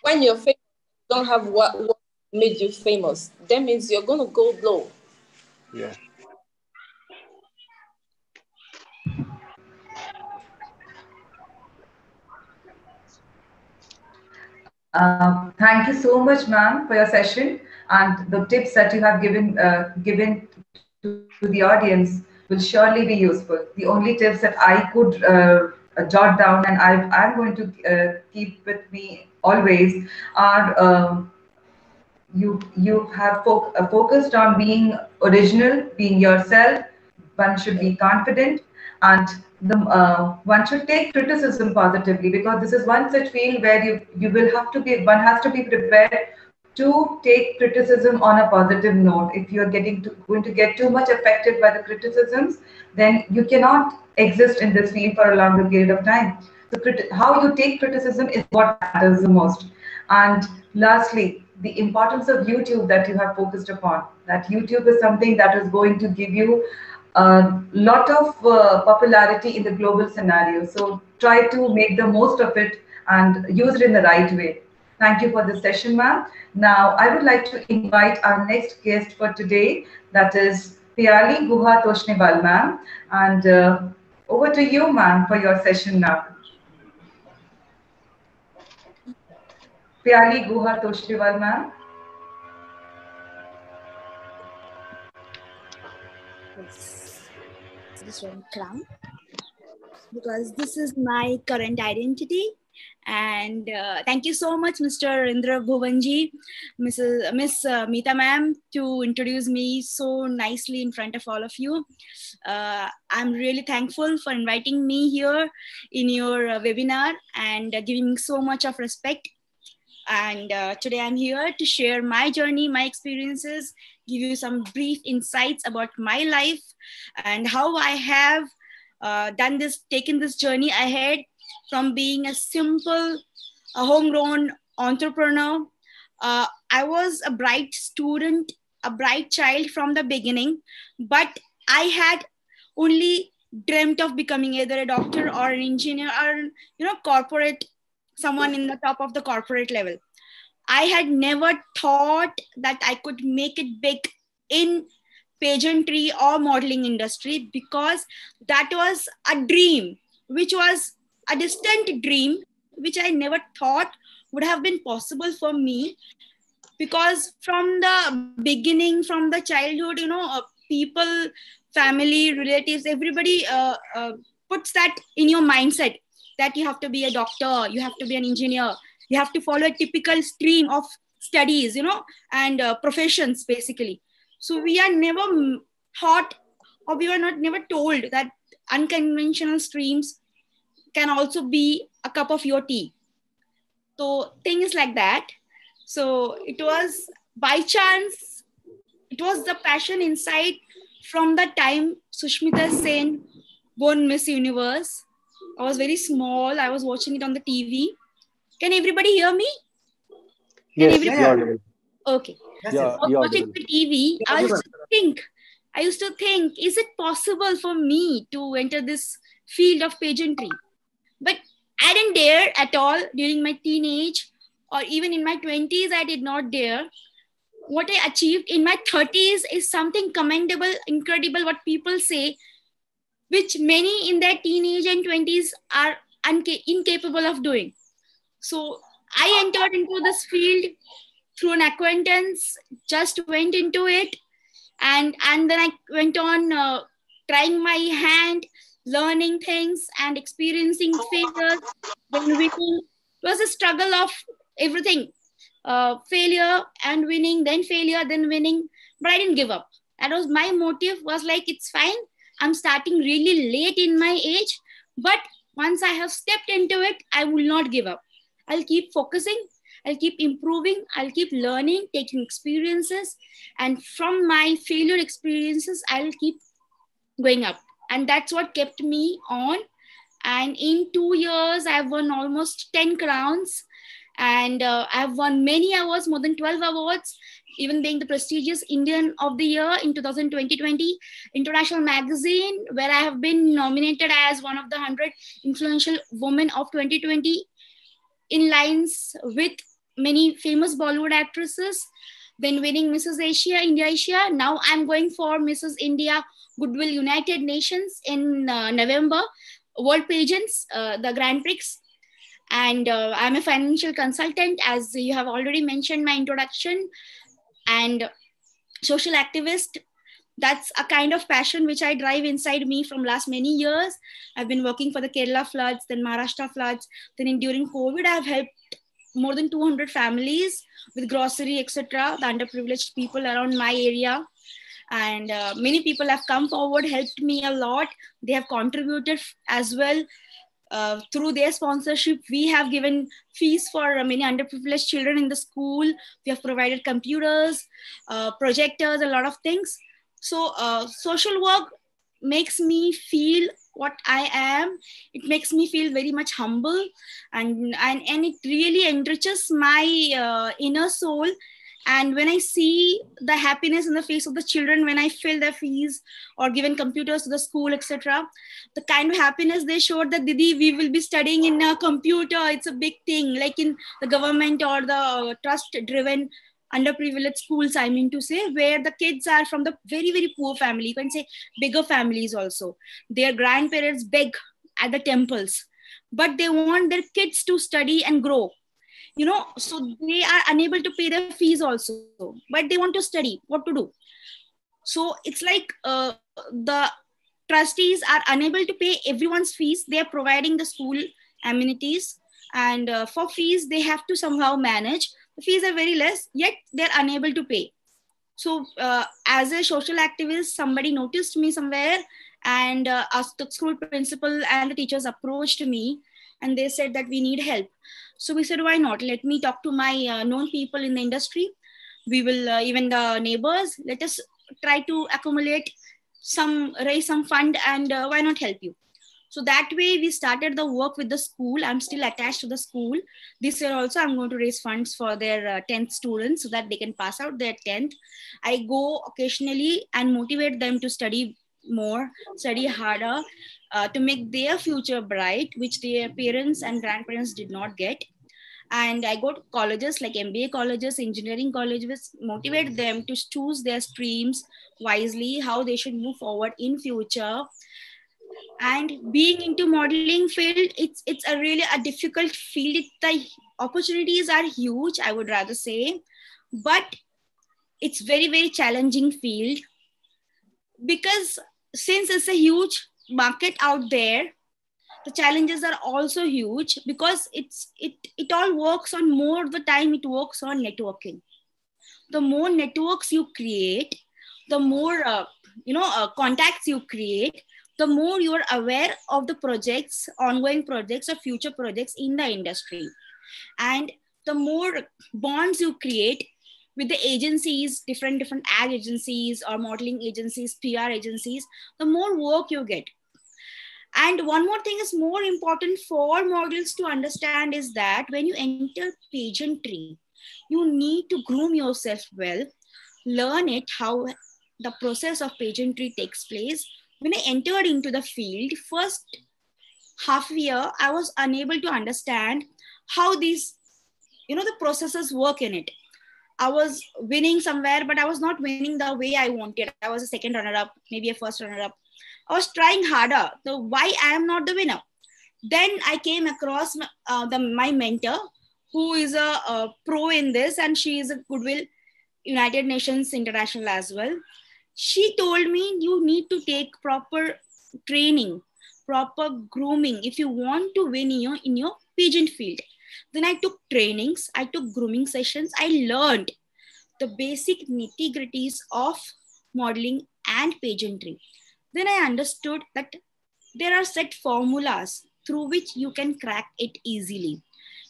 When you're famous, you don't have what made you famous. That means you're gonna go low. Yeah. Thank you so much, ma'am, for your session, and the tips that you have given to the audience will surely be useful. The only tips that I could jot down, and I'm going to keep with me always, are you have focused on being original, being yourself. One should be confident, and one should take criticism positively, because this is one such field where one has to be prepared to take criticism on a positive note. If you're going to get too much affected by the criticisms, then you cannot exist in this field for a longer period of time. how you take criticism is what matters the most. And lastly, the importance of YouTube that you have focused upon. That YouTube is something that is going to give you a lot of popularity in the global scenario. So try to make the most of it and use it in the right way. Thank you for this session, ma'am. Now, I would like to invite our next guest for today, that is Piali Guha Toshnewal, ma'am. And over to you, ma'am, for your session now. Piali Guha Toshnewal, ma'am. Yes, this one crown, because this is my current identity. And thank you so much, Mr. Indra Bhuvanji, Miss Meeta ma'am, to introduce me so nicely in front of all of you. I'm really thankful for inviting me here in your webinar and giving me so much of respect. And today I'm here to share my journey, my experiences, give you some brief insights about my life and how I have taken this journey ahead from being a simple, homegrown entrepreneur. I was a bright student, a bright child from the beginning, but I had only dreamt of becoming either a doctor or an engineer or, corporate, someone in the top of the corporate level. I had never thought that I could make it big in pageantry or modeling industry, because that was a dream, which was a distant dream, which I never thought would have been possible for me. Because from the beginning, from the childhood, people, family, relatives, everybody puts that in your mindset that you have to be a doctor, you have to be an engineer, you have to follow a typical stream of studies, and professions basically. So we are never taught, or we were never told that unconventional streams can also be a cup of your tea. So things like that. So it was by chance, it was the passion inside from the time Sushmita Sen won Miss Universe. I was very small. I was watching it on the TV. Can everybody hear me? Yes, yeah. Okay. Yeah, I was watching the TV. I used to think, is it possible for me to enter this field of pageantry? But I didn't dare at all during my teenage, or even in my 20s, I did not dare. What I achieved in my 30s is something commendable, incredible, what people say, which many in their teenage and 20s are incapable of doing. So I entered into this field through an acquaintance, just went into it, and then I went on trying my hand, learning things and experiencing failures, then winning. It was a struggle of everything, failure and winning, then failure, then winning. But I didn't give up. That was my motive, was like, it's fine. I'm starting really late in my age, but once I have stepped into it, I will not give up. I'll keep focusing, I'll keep improving, I'll keep learning, taking experiences, and from my failure experiences, I'll keep going up. And that's what kept me on. And in 2 years, I've won almost 10 crowns, and I've won many awards, more than 12 awards, even being the prestigious Indian of the Year in 2020 International Magazine, where I have been nominated as one of the 100 influential women of 2020, in lines with many famous Bollywood actresses, then winning Mrs. Asia, India Asia. Now I'm going for Mrs. India Goodwill United Nations in November, World Pageants, the Grand Prix. And I'm a financial consultant, as you have already mentioned my introduction, and social activist. That's a kind of passion which I drive inside me from last many years. I've been working for the Kerala floods, then Maharashtra floods, then during COVID, I've helped more than 200 families with grocery, etc., the underprivileged people around my area. And many people have come forward, helped me a lot. They have contributed as well. Through their sponsorship, we have given fees for many underprivileged children in the school. We have provided computers, projectors, a lot of things. So social work makes me feel what I am. It makes me feel very much humble, and it really enriches my inner soul. And when I see the happiness in the face of the children, when I fill their fees or given computers to the school, etc., the kind of happiness they showed that, Didi, we will be studying in a computer. It's a big thing, like in the government or the trust-driven underprivileged schools, I mean to say, where the kids are from the very, very poor family. You can say bigger families also. Their grandparents beg at the temples, but they want their kids to study and grow. So they are unable to pay their fees also, but they want to study. What to do? So it's like the trustees are unable to pay everyone's fees. They are providing the school amenities, and for fees, they have to somehow manage. The fees are very less, yet they're unable to pay. So as a social activist, somebody noticed me somewhere, and asked the school principal and the teachers approached me, and they said that we need help. So we said, why not? Let me talk to my known people in the industry. We will, even the neighbors, let us try to raise some fund, and why not help you? So that way we started the work with the school. I'm still attached to the school. This year also I'm going to raise funds for their 10th students so that they can pass out their 10th. I go occasionally and motivate them to study more, study harder, to make their future bright, which their parents and grandparents did not get. And I go to colleges like MBA colleges, engineering colleges, motivate them to choose their streams wisely, how they should move forward in future. And being into modeling field, it's a really a difficult field. The opportunities are huge, I would rather say, but it's very, very challenging field, because since it's a huge market out there, the challenges are also huge, because it all works on, more of the time it works on networking. The more networks you create, the more contacts you create, the more you are aware of the projects, ongoing projects or future projects in the industry. And the more bonds you create with the agencies, different ad agencies or modeling agencies, PR agencies, the more work you get. And one more thing is more important for models to understand is that when you enter pageantry, you need to groom yourself well, learn it, how the process of pageantry takes place. When I entered into the field, first half year, I was unable to understand how these, the processes work in it. I was winning somewhere, but I was not winning the way I wanted. I was a second runner-up, maybe a first runner-up. I was trying harder. So why I am not the winner? Then I came across my mentor, who is a pro in this, and she is a Goodwill United Nations International as well. She told me you need to take proper training, proper grooming if you want to win in your pageant field. Then I took trainings, I took grooming sessions. I learned the basic nitty-gritties of modeling and pageantry. Then I understood that there are set formulas through which you can crack it easily.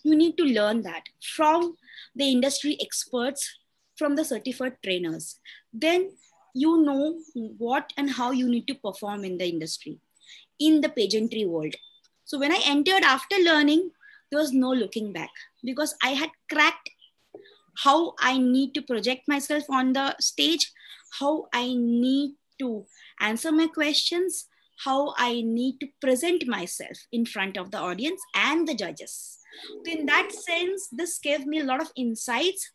You need to learn that from the industry experts, from the certified trainers. Then you know what and how you need to perform in the industry, in the pageantry world. So when I entered after learning, there was no looking back, because I had cracked how I need to project myself on the stage, how I need to answer my questions, how I need to present myself in front of the audience and the judges. So in that sense, this gave me a lot of insights.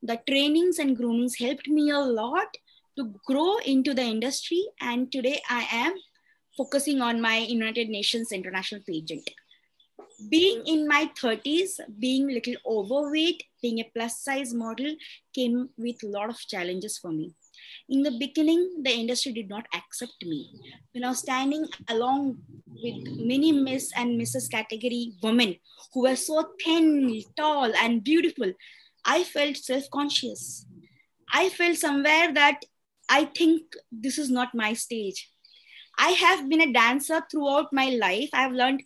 The trainings and groomings helped me a lot to grow into the industry. And today I am focusing on my United Nations International Pageant. Being in my 30s, being a little overweight, being a plus size model came with a lot of challenges for me. In the beginning, the industry did not accept me. When I was standing along with many Miss and Mrs. category women who were so thin, tall, and beautiful, I felt self-conscious. I felt somewhere that I think this is not my stage. I have been a dancer throughout my life. I've learned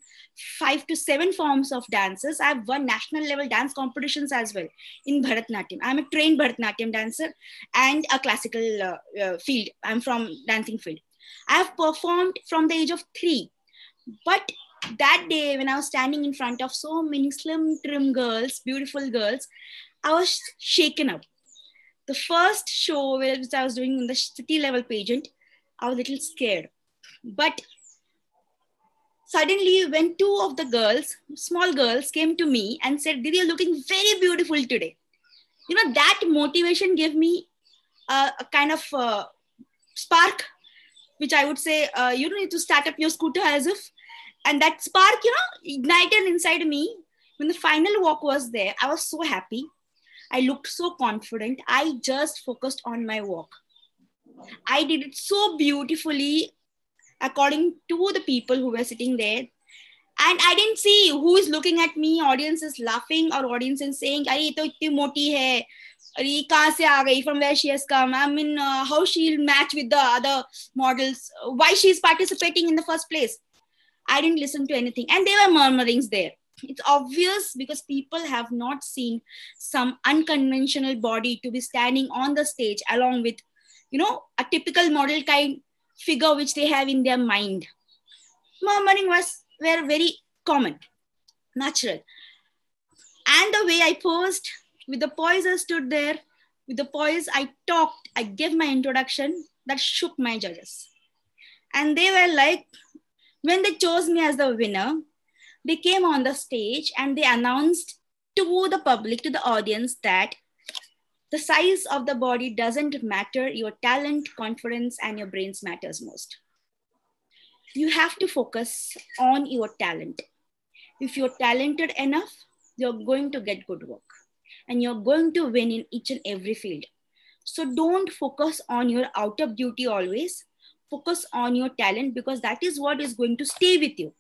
5 to 7 forms of dances. I've won national level dance competitions as well in Bharatanatyam. I'm a trained Bharatanatyam dancer and a classical field. I'm from dancing field. I have performed from the age of 3. But that day, when I was standing in front of so many slim, trim girls, beautiful girls, I was shaken up. The first show which I was doing in the city level pageant, I was a little scared. But suddenly, when two of the girls, small girls, came to me and said, "Didi, you're looking very beautiful today." You know, that motivation gave me a kind of spark, which I would say, you don't need to start up your scooter as if. And that spark, you know, ignited inside me. When the final walk was there, I was so happy. I looked so confident. I just focused on my walk. I did it so beautifully according to the people who were sitting there. And I didn't see who is looking at me. Audience is laughing or audience is saying, "Are ye to itni moti hai. Are kahan se aa gayi? From where she has come? I mean, how she'll match with the other models? Why she's participating in the first place?" I didn't listen to anything. And there were murmurings there. It's obvious because people have not seen some unconventional body to be standing on the stage along with, you know, a typical model kind figure which they have in their mind. Murmuring were very common, natural. And the way I posed, with the poise I stood there, with the poise I talked, I gave my introduction, that shook my judges. And they were like, when they chose me as the winner, they came on the stage and they announced to the public, to the audience, that the size of the body doesn't matter. Your talent, confidence, and your brains matters most. You have to focus on your talent. If you're talented enough, you're going to get good work and you're going to win in each and every field. So don't focus on your outer beauty always. Focus on your talent, because that is what is going to stay with you.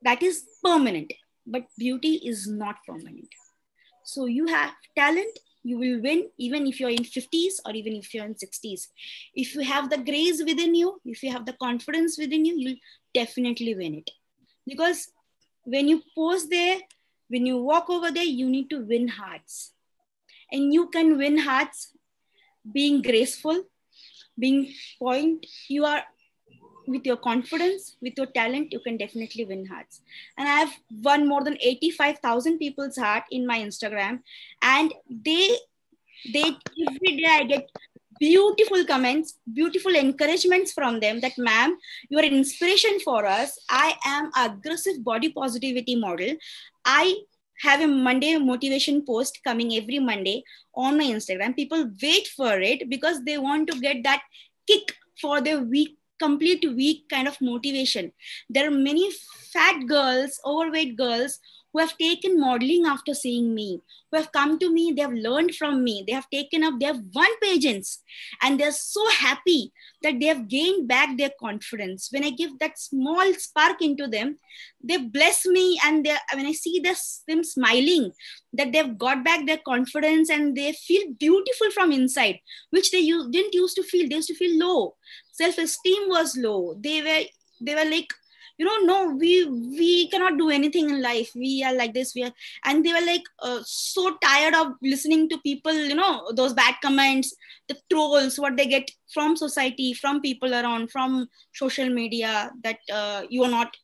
That is permanent, but beauty is not permanent. So you have talent, you will win even if you're in 50s or even if you're in 60s. If you have the grace within you, if you have the confidence within you, you'll definitely win it. Because when you pose there, when you walk over there, you need to win hearts. And you can win hearts being graceful, being point. You are, with your confidence, with your talent, you can definitely win hearts. And I have won more than 85,000 people's heart in my Instagram. And they every day I get beautiful comments, beautiful encouragements from them that, "Ma'am, you are an inspiration for us. I am aggressive body positivity model. I have a Monday motivation post coming every Monday on my Instagram. People wait for it because they want to get that kick for their week, complete week kind of motivation." There are many fat girls, overweight girls who have taken modeling after seeing me, who have come to me, they have learned from me, they have taken up, they have won pageants, and they're so happy that they have gained back their confidence. When I give that small spark into them, they bless me, and when I see them smiling, that they've got back their confidence and they feel beautiful from inside, which they didn't used to feel. They used to feel low. Self-esteem was low. They were like, no, we cannot do anything in life. We are like this. And they were like so tired of listening to people, those bad comments, the trolls, what they get from society, from people around, from social media, that you are not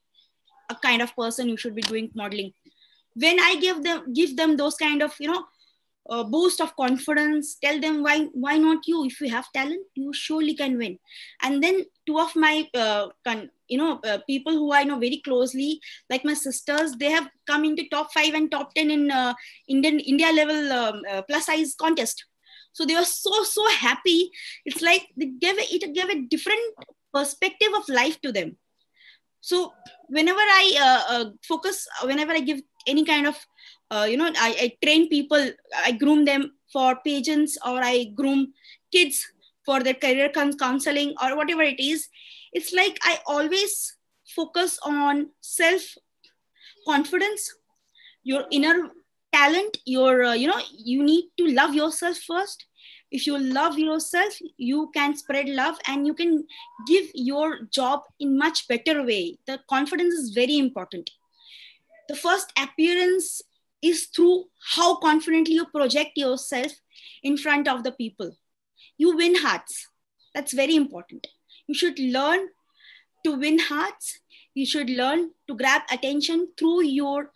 a kind of person you should be doing modeling. When I give them those kind of, boost of confidence, tell them why not you? If you have talent, you surely can win. And then two of my people who I know very closely, like my sisters, they have come into top 5 and top 10 in India level plus size contest. So they were so happy. It's like it gave a different perspective of life to them. So whenever I whenever I give any kind of I train people, I groom them for pageants, or I groom kids for their career counseling, or whatever it is. It's like I always focus on self-confidence, your inner talent, your, you need to love yourself first. If you love yourself, you can spread love and you can give your job in much better way. The confidence is very important. The first appearance is through how confidently you project yourself in front of the people. You win hearts. That's very important. You should learn To win hearts, you should learn to grab attention through your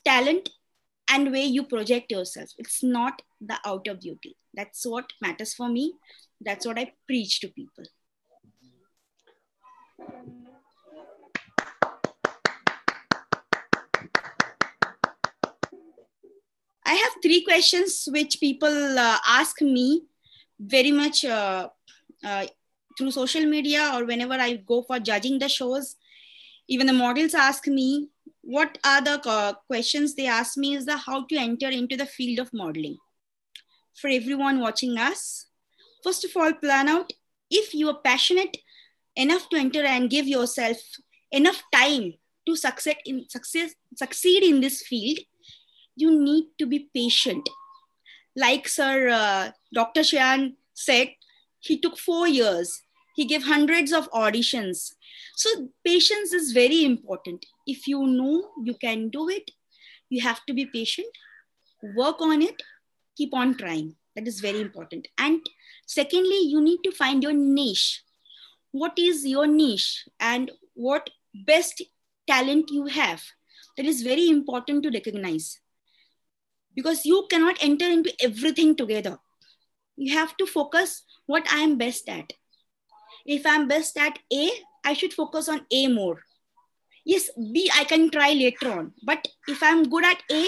talent and way you project yourself. It's not the outer beauty. That's what matters for me. That's what I preach to people. I have 3 questions which people ask me very much through social media or whenever I go for judging the shows. Even the models ask me, what are the questions they ask me is how to enter into the field of modeling. For everyone watching us, first of all, plan out if you are passionate enough to enter and give yourself enough time to succeed in this field. You need to be patient. Like Sir Dr. Shan said, he took 4 years. He gave hundreds of auditions. So patience is very important. If you know you can do it, you have to be patient, work on it, keep on trying. That is very important. And secondly, you need to find your niche. What is your niche and what best talent you have? That is very important to recognize. Because you cannot enter into everything together. You have to focus what I am best at. If I'm best at A, I should focus on A more. Yes, B, I can try later on. But if I'm good at A,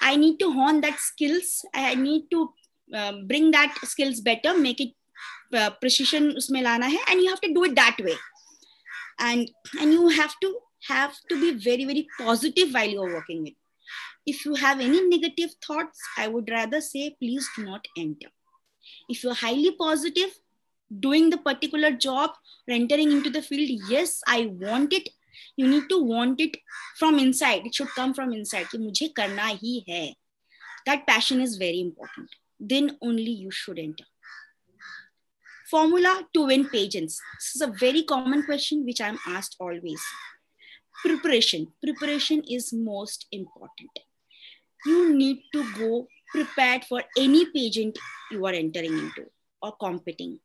I need to hone that skills. I need to bring that skills better, make it precision usme lana hai, and you have to do it that way. And you have to be very, very positive while you're working it. If you have any negative thoughts, I would rather say, please do not enter. If you're highly positive, doing the particular job or entering into the field, yes, I want it. You need to want it from inside. It should come from inside. Ki mujhe karna hi hai. That passion is very important. Then only you should enter. Formula to win pageants. This is a very common question which I'm asked always. Preparation. Preparation is most important. You need to go prepared for any pageant you are entering into or competing.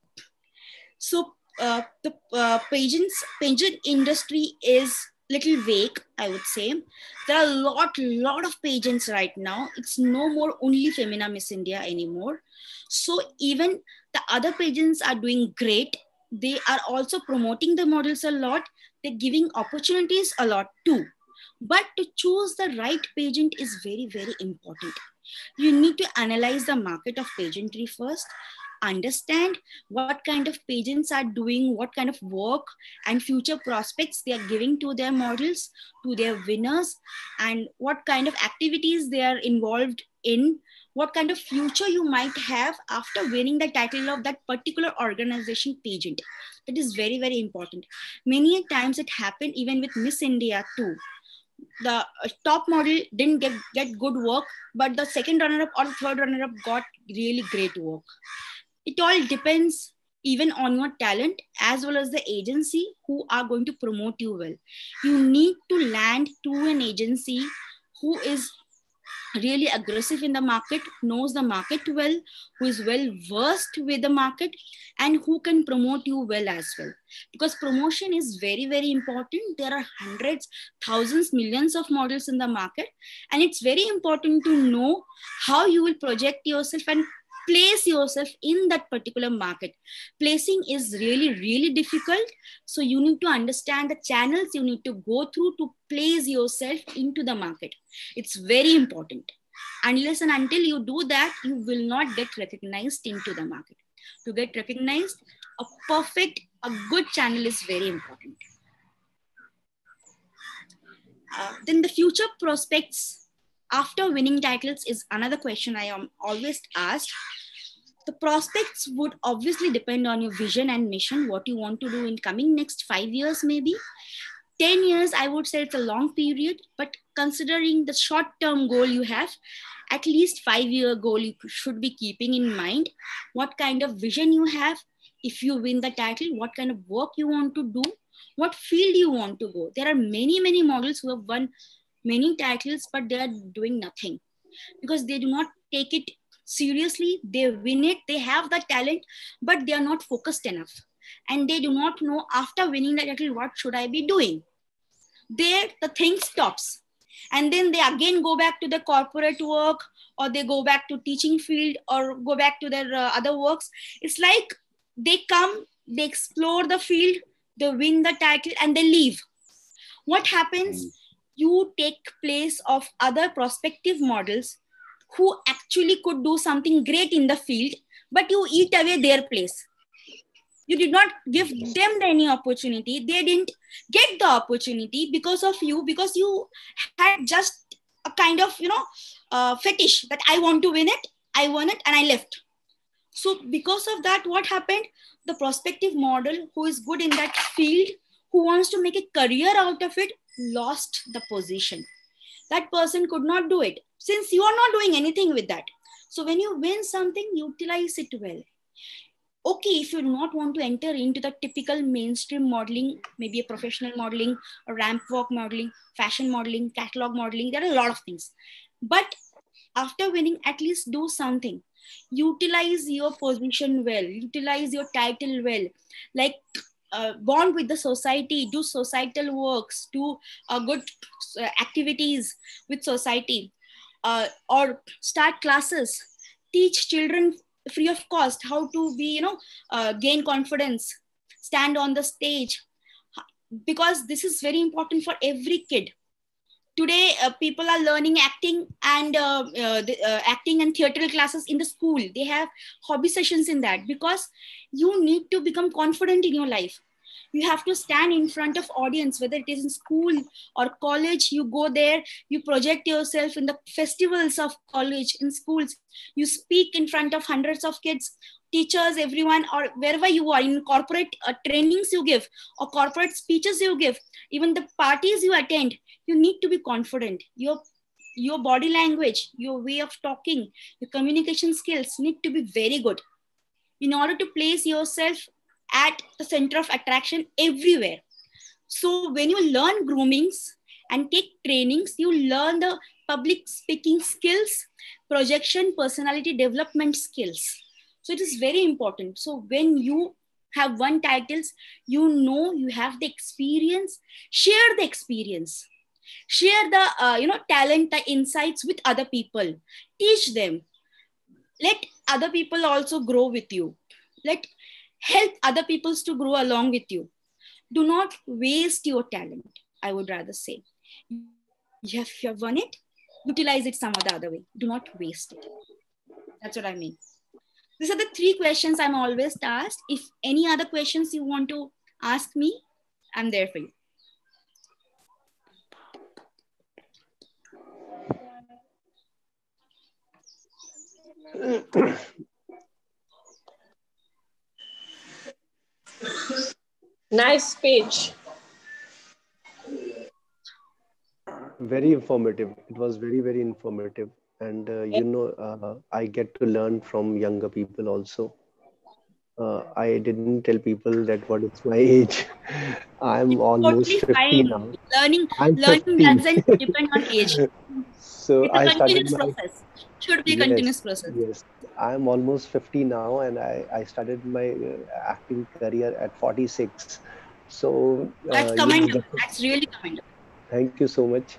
So the pageant industry is little vague, I would say. There are a lot of pageants right now. It's no more only Femina Miss India anymore. So even the other pageants are doing great. They are also promoting the models a lot. They're giving opportunities a lot too. But to choose the right pageant is very, very important. You need to analyze the market of pageantry first, understand what kind of pageants are doing, what kind of work and future prospects they are giving to their models, to their winners, and what kind of activities they are involved in, what kind of future you might have after winning the title of that particular organization pageant. That is very, very important. Many times it happened even with Miss India too. The top model didn't get good work, but the second runner-up or third runner-up got really great work. It all depends even on your talent as well as the agency who are going to promote you well. You need to land to an agency who is really aggressive in the market, knows the market well, who is well versed with the market, and who can promote you well as well. Because promotion is very, very important. There are hundreds, thousands, millions of models in the market, and it's very important to know how you will project yourself and place yourself in that particular market. Placing is really, really difficult. So you need to understand the channels you need to go through to place yourself into the market. It's very important. Unless and until you do that, you will not get recognized into the market. To get recognized, a good channel is very important. Then the future prospects after winning titles is another question I am always asked. The prospects would obviously depend on your vision and mission, what you want to do in coming next 5 years, maybe. 10 years, I would say it's a long period, but considering the short-term goal you have, at least 5-year goal you should be keeping in mind. What kind of vision you have, if you win the title, what kind of work you want to do, what field you want to go. There are many, many models who have won many titles, but they are doing nothing because they do not take it seriously. They win it, they have the talent, but they are not focused enough. and they do not know after winning the title what should I be doing. There the thing stops, and then they again go back to the corporate work, or they go back to teaching field, or go back to their other works. It's like they come, they explore the field, they win the title, and they leave. What happens? You take place of other prospective models who actually could do something great in the field, but you eat away their place. You did not give them any opportunity. They didn't get the opportunity because of you, because you had just a kind of, fetish that I want to win it, I won it, and I left. So because of that, what happened? The prospective model who is good in that field, who wants to make a career out of it, lost the position. That person could not do it since you are not doing anything with that. So when you win something, utilize it well. Okay, if you do not want to enter into the typical mainstream modeling, maybe a professional modeling, a ramp walk modeling, fashion modeling, catalog modeling, there are a lot of things. But after winning, at least do something. Utilize your position well, utilize your title well, like bond with the society, do societal works, do good activities with society, or start classes, teach children free of cost how to be, gain confidence, stand on the stage, because this is very important for every kid. Today, people are learning acting and acting and theatrical classes in the school. They have hobby sessions in that, because you need to become confident in your life. You have to stand in front of audience, whether it is in school or college. You go there, you project yourself in the festivals of college, in schools. You speak in front of hundreds of kids, teachers, everyone, or wherever you are, in corporate trainings you give, or corporate speeches you give, even the parties you attend. You need to be confident. Your body language, your way of talking, your communication skills need to be very good in order to place yourself at the center of attraction everywhere. So when you learn groomings and take trainings, you learn the public speaking skills, projection, personality development skills. So it is very important. So when you have won titles, you have the experience, share the experience. Share the talent, the insights with other people. Teach them. Let other people also grow with you. Help other people to grow along with you. Do not waste your talent, I would rather say. You have won it, utilize it some other way. Do not waste it. That's what I mean. These are the 3 questions I'm always asked. If any other questions you want to ask me, I'm there for you. Nice speech. Very informative. It was very, very informative. And, I get to learn from younger people also. I didn't tell people that what is my age. I'm almost Totally 50 fine. now. Learning I'm 50. doesn't depend on age. So It's I a started continuous my, process. Should be a continuous yes, process. yes. I'm almost 50 now, and I started my acting career at 46. So, That's commendable. That's really commendable. thank you so much.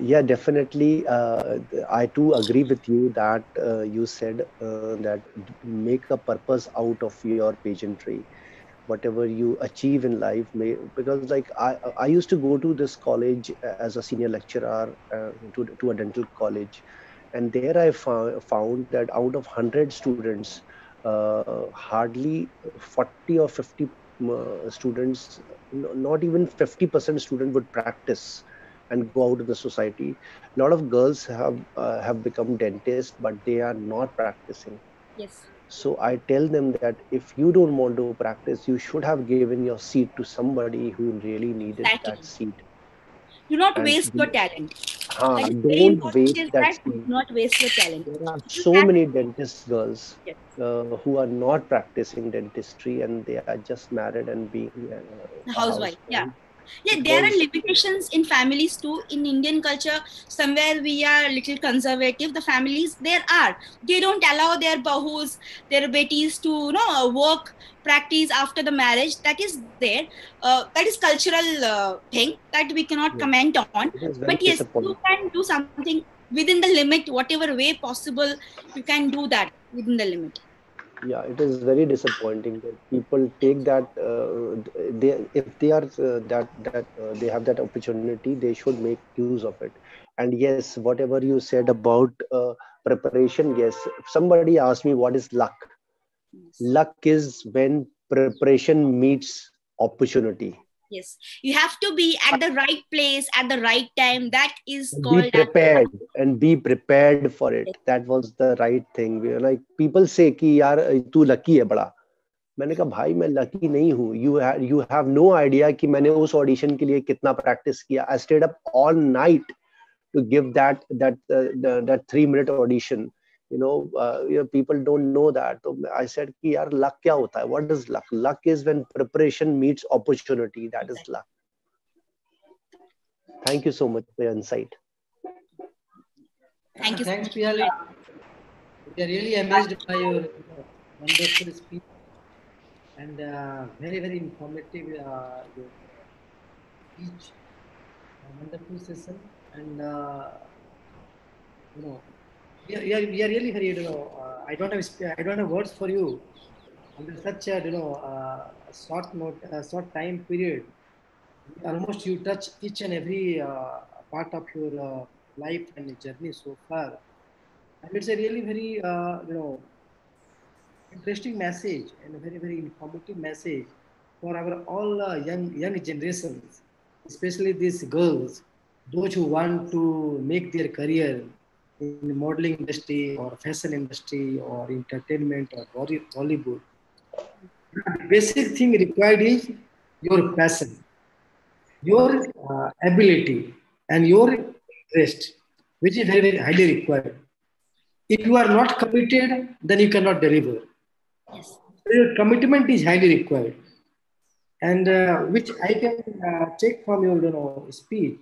Yeah, definitely. I too agree with you that you said that make a purpose out of your pageantry. Whatever you achieve in life, because like I used to go to this college as a senior lecturer to a dental college, and there I found that out of 100 students, hardly 40 or 50 students, not even 50% student would practice and go out in the society. A lot of girls have become dentists, but they are not practicing. Yes. So I tell them that if you don't want to practice, you should have given your seat to somebody who really needed that Exactly. seat. Do not And waste your talent. That is very don't important, waste is that that do seat. not waste your talent. There are You so have, many dentist girls yes. who are not practicing dentistry, and they are just married and being The a housewife. Yeah. housewife. Yeah, there are limitations in families too. In Indian culture, somewhere we are little conservative. The families they don't allow their bahus, their betis to work, practice after the marriage. That is there. That is cultural thing that we cannot Yeah, comment on. it is very But yes, you disappointing. can do something within the limit, whatever way possible. You can do that within the limit. Yeah, it is very disappointing that people take that if they are they have that opportunity, they should make use of it. And yes, whatever you said about preparation, yes, if somebody asked me what is luck, Yes. luck is when preparation meets opportunity. Yes, you have to be at the right place at the right time. That is Be called as prepared and be prepared for it. That was the right thing. We are like, people say कि यार तू lucky है बड़ा. मैंने कहा भाई मैं lucky नहीं हूँ. You have no idea कि मैंने उस audition के लिए कितना practice किया. I stayed up all night to give that 3-minute audition. People don't know that. So I said कि यार luck क्या होता है? What is luck? Luck is when preparation meets opportunity. That is luck. Thank you so much for your insight. Thank you. Thanks, Piyali. We are really amazed by your wonderful speech and very, very informative your speech. Wonderful session, and we are really very I don't have words for you under such a short time period. Almost you touch each and every part of your life and journey so far, and it's a really very interesting message and a very, very informative message for our all young generations, especially these girls, those who want to make their career in the modeling industry or fashion industry or entertainment or Bollywood. The basic thing required is your passion, your ability, and your interest, which is very, very highly required. If you are not committed, then you cannot deliver. Yes. So your commitment is highly required, and which I can take from your speech.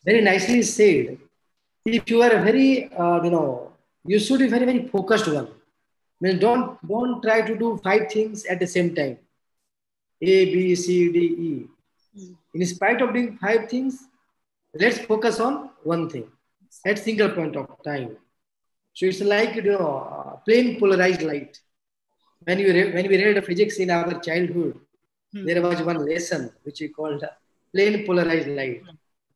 Very nicely said. If you are a very you should be very, very focused one. I mean, don't try to do 5 things at the same time. A, B, C, D, E. In spite of doing 5 things, let's focus on one thing at single point of time. So it's like plain polarized light. When we read physics in our childhood, there was one lesson which we called plain polarized light.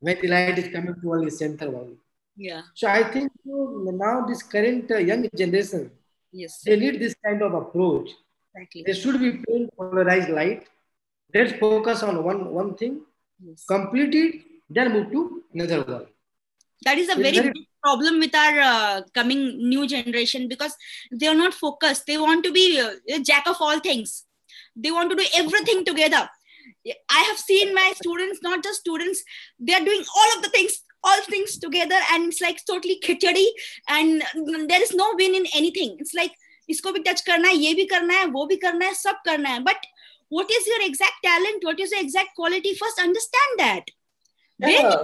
When the light is coming to only center only. Yeah. So I think now this current young generation, Yes. they need this kind of approach. Exactly. There should be plain polarized light. Let's focus on one thing, Yes. complete it, then move to another one. That is a very big problem with our coming new generation, because they are not focused. They want to be a jack of all things. They want to do everything together. I have seen my students, not just students, they are doing all things together, and it's like totally khichadi, and there is no win in anything. It's like isko bhi touch karna hai, ye bhi karna hai, wo bhi karna hai, sab karna hai. But what is your exact talent? What is your exact quality? First understand that. Yeah.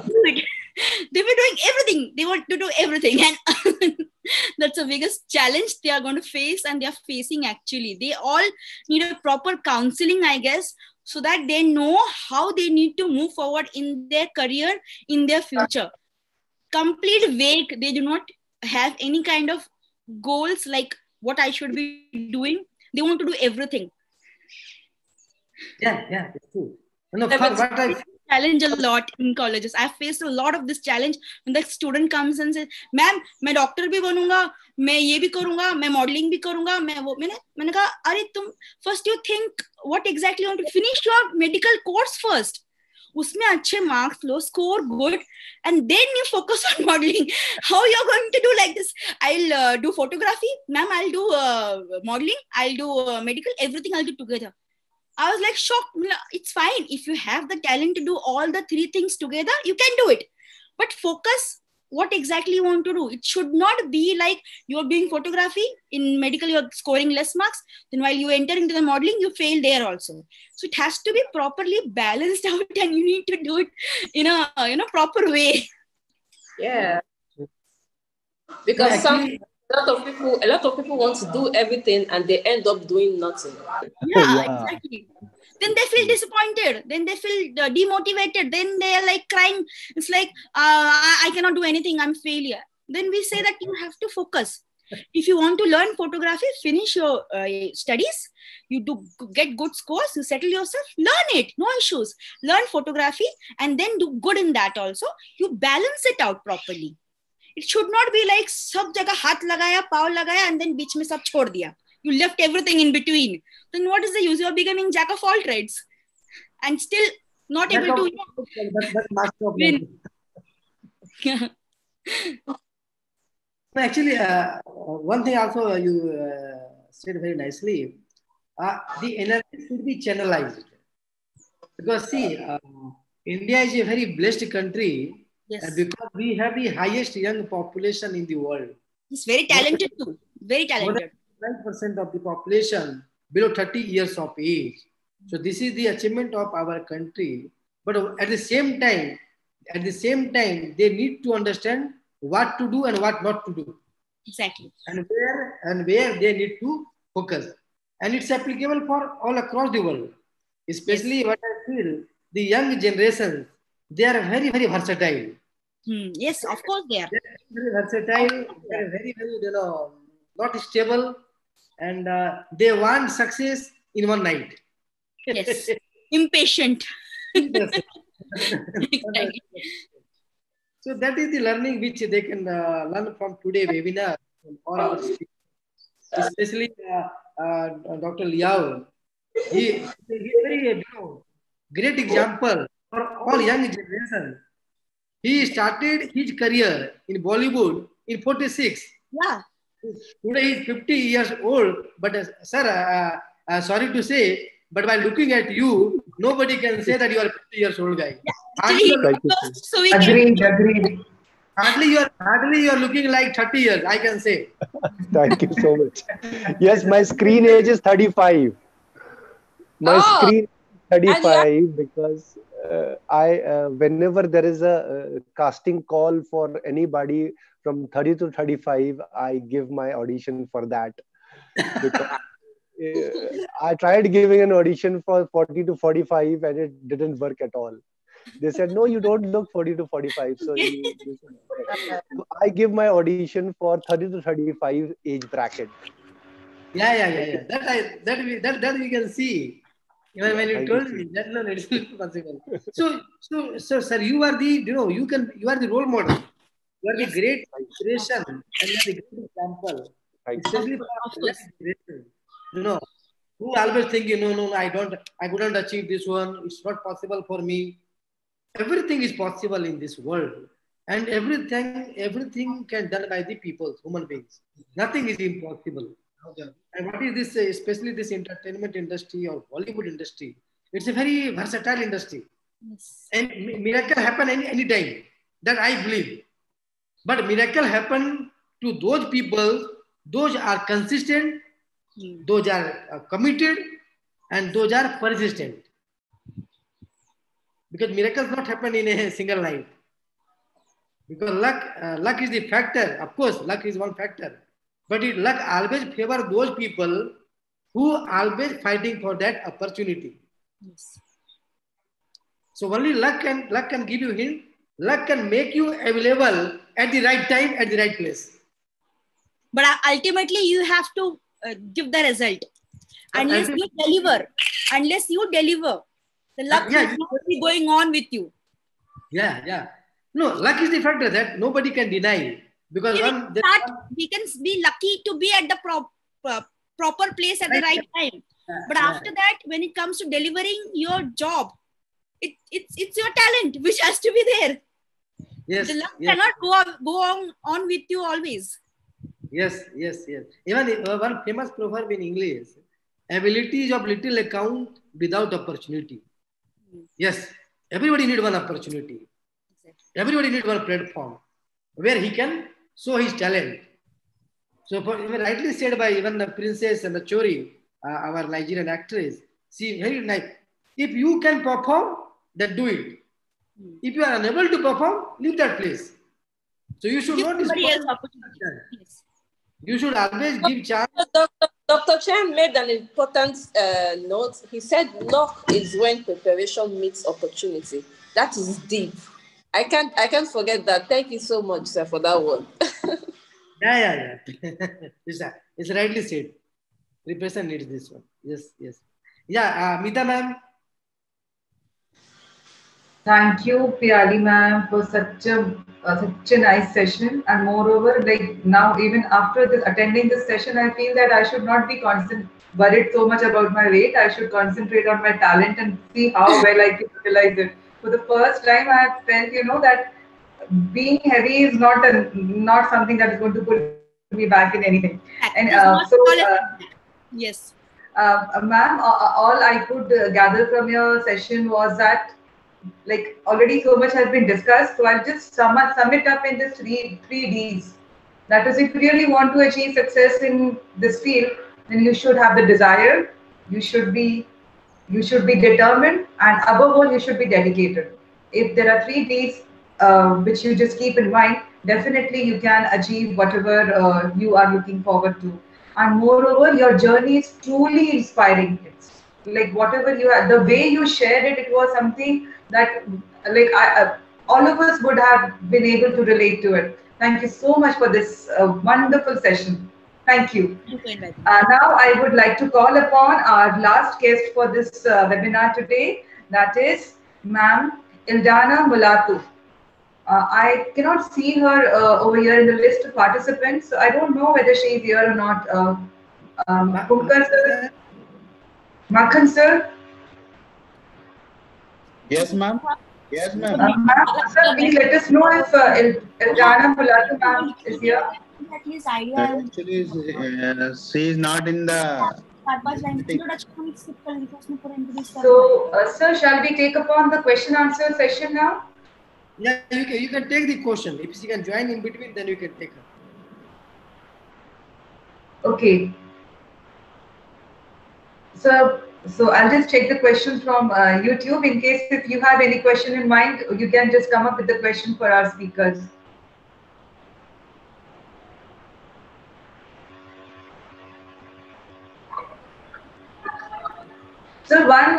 They were doing everything. They want to do everything, and that's the biggest challenge they are going to face, and they are facing actually. They all need a proper counseling, I guess, so that they know how they need to move forward in their career, in their future. Complete vague. They do not have any kind of goals like what I should be doing. They want to do everything. Yeah, that's true. What I challenge a lot in colleges. I've faced a lot of this challenge when the student comes and says, "Ma'am, मैं doctor भी बनूंगा, मैं ये भी करूंगा, मैं modelling भी करूंगा, मैंने कहा अरे तुम first you think what exactly you want to finish your medical course first. उसमें अच्छे marks low, score good, and then you focus on modeling. How you're going to do like this? I'll do photography, ma'am. I'll do modeling. I'll do medical. Everything I'll do together." I was like shocked. It's fine. If you have the talent to do all the 3 things together, you can do it. But focus what exactly you want to do. It should not be like you're doing photography, in medical you're scoring less marks, then while you enter into the modeling, you fail there also. So it has to be properly balanced out, and you need to do it in a proper way. Yeah. No, Because actually, a lot of people want to do everything and they end up doing nothing. Yeah, yeah. exactly. Then they feel disappointed. Then they feel demotivated. Then they are like crying. It's like, I cannot do anything. I'm failure. Then we say that you have to focus. If you want to learn photography, finish your studies. You do get good scores. You settle yourself. Learn it. No issues. Learn photography and then do good in that also. You balance it out properly. It should not be like सब जगह हाथ लगाया, पाँव लगाया, and then बीच में सब छोड़ दिया. You left everything in between. Then what is the use? You are becoming jack of all trades and still not able to That's master of win. No, actually, one thing also you said very nicely. The energy should be channelized, because see, India is a very blessed country, Yes. because we have the highest young population in the world. He's very talented too. Very More talented. than 9% of the population below 30 years of age. So this is the achievement of our country. But at the same time, they need to understand what to do and what not to do, Exactly. and where they need to focus. And it's applicable for all across the world. Especially what I feel, the young generations, they are very, very versatile. Yes, of course they are. They're very versatile, they're very, very, not stable, and they want success in one night. Yes. Impatient. Yes. Exactly. So that is the learning which they can learn from today webinar, from all our speakers. Especially Dr. Liao. He is a very great example for all young generation. He started his career in Bollywood in 46. Yeah. Today he is 50 years old. But sir, sorry to say, but by looking at you, nobody can say that you are a 50 years old guy. Actually, so we can. Agreed. Hardly you are looking like 30 years, I can say. Thank you so much. Yes, my screen age is 35. My screen is 35 because whenever there is a casting call for anybody from 30 to 35, I give my audition for that. Because I tried giving an audition for 40 to 45 and it didn't work at all. They said, no, you don't look 40 to 45. So I give my audition for 30 to 35 age bracket. Yeah. That we can see. Even when you told me that, no, it's not possible. So, sir, you are the, you are the role model. You are the great inspiration and you are the great example. Especially for young generation, who always think, no, I couldn't achieve this one. It's not possible for me. Everything is possible in this world, and everything can done by the people, human beings. Nothing is impossible. And what is this, especially this entertainment industry or Hollywood industry? It's a very versatile industry. Yes. And miracle happen any time. That I believe. But miracle happen to those people, those are consistent, those are committed, and those are persistent. Because miracles not happen in a single night. Because luck is the factor. Of course, luck is one factor. But luck always favor those people who are always fighting for that opportunity. Yes. So only luck can give you hint. Luck can make you available at the right time, at the right place. But ultimately, you have to give the result. Unless you deliver, the luck will not be going on with you. Yeah. No, luck is the factor that nobody can deny. Because we can be lucky to be at the proper place at the right time. But after that, when it comes to delivering your job, it's your talent which has to be there. Yes. The luck cannot go on with you always. Yes. Even one famous proverb in English: ability is of little account without opportunity. Yes, everybody need one opportunity. Everybody need one platform. where he can show his talent. So, even rightly said by even the princess and the Chori, our Nigerian actress, she very nice. If you can perform, then do it. If you are unable to perform, leave that place. So you should Give not somebody else spoil. opportunity. Yes. You should always give chance. Dr. Chan made an important note. He said luck is when preparation meets opportunity. That is deep. I can't forget that. Thank you so much, sir, for that one. Yeah. It's rightly said. Preparation needs this one. Yes. Yeah, Meeta ma'am. Thank you, Piyali ma'am, for such a nice session. And moreover, like now, even after attending this session, I feel that I should not be worried so much about my weight. I should concentrate on my talent and see how well I can utilize it. For the first time, I have felt, that being heavy is not something that is going to pull me back in anything. And yes. Ma'am, all I could gather from your session was that, like, already so much has been discussed. So I'll just sum it up in just three Ds. That is, if you really want to achieve success in this field, then you should have the desire, you should be determined, and above all, you should be dedicated. If there are three Ds which you just keep in mind, definitely you can achieve whatever you are looking forward to. And moreover, your journey is truly inspiring. It's like whatever you had, the way you shared it, it was something that, like, all of us would have been able to relate to it. Thank you so much for this wonderful session. Thank you. Now I would like to call upon our last guest for this webinar today. That is Ma'am Ildana Mulatu. I cannot see her over here in the list of participants, so I don't know whether she is here or not. Punkar sir, Makhan sir. Yes, ma'am. Yes, ma'am. Ma'am, sir, please let us know if Ildana Mulatu ma'am is here. Actually, she is not in the. So, sir, shall we take upon the question answer session now? Yeah, you can take the question. If she can join in between, then you can take her. Okay. So I'll just take the questions from YouTube. In case if you have any question in mind, you can just come up with the question for our speakers. So one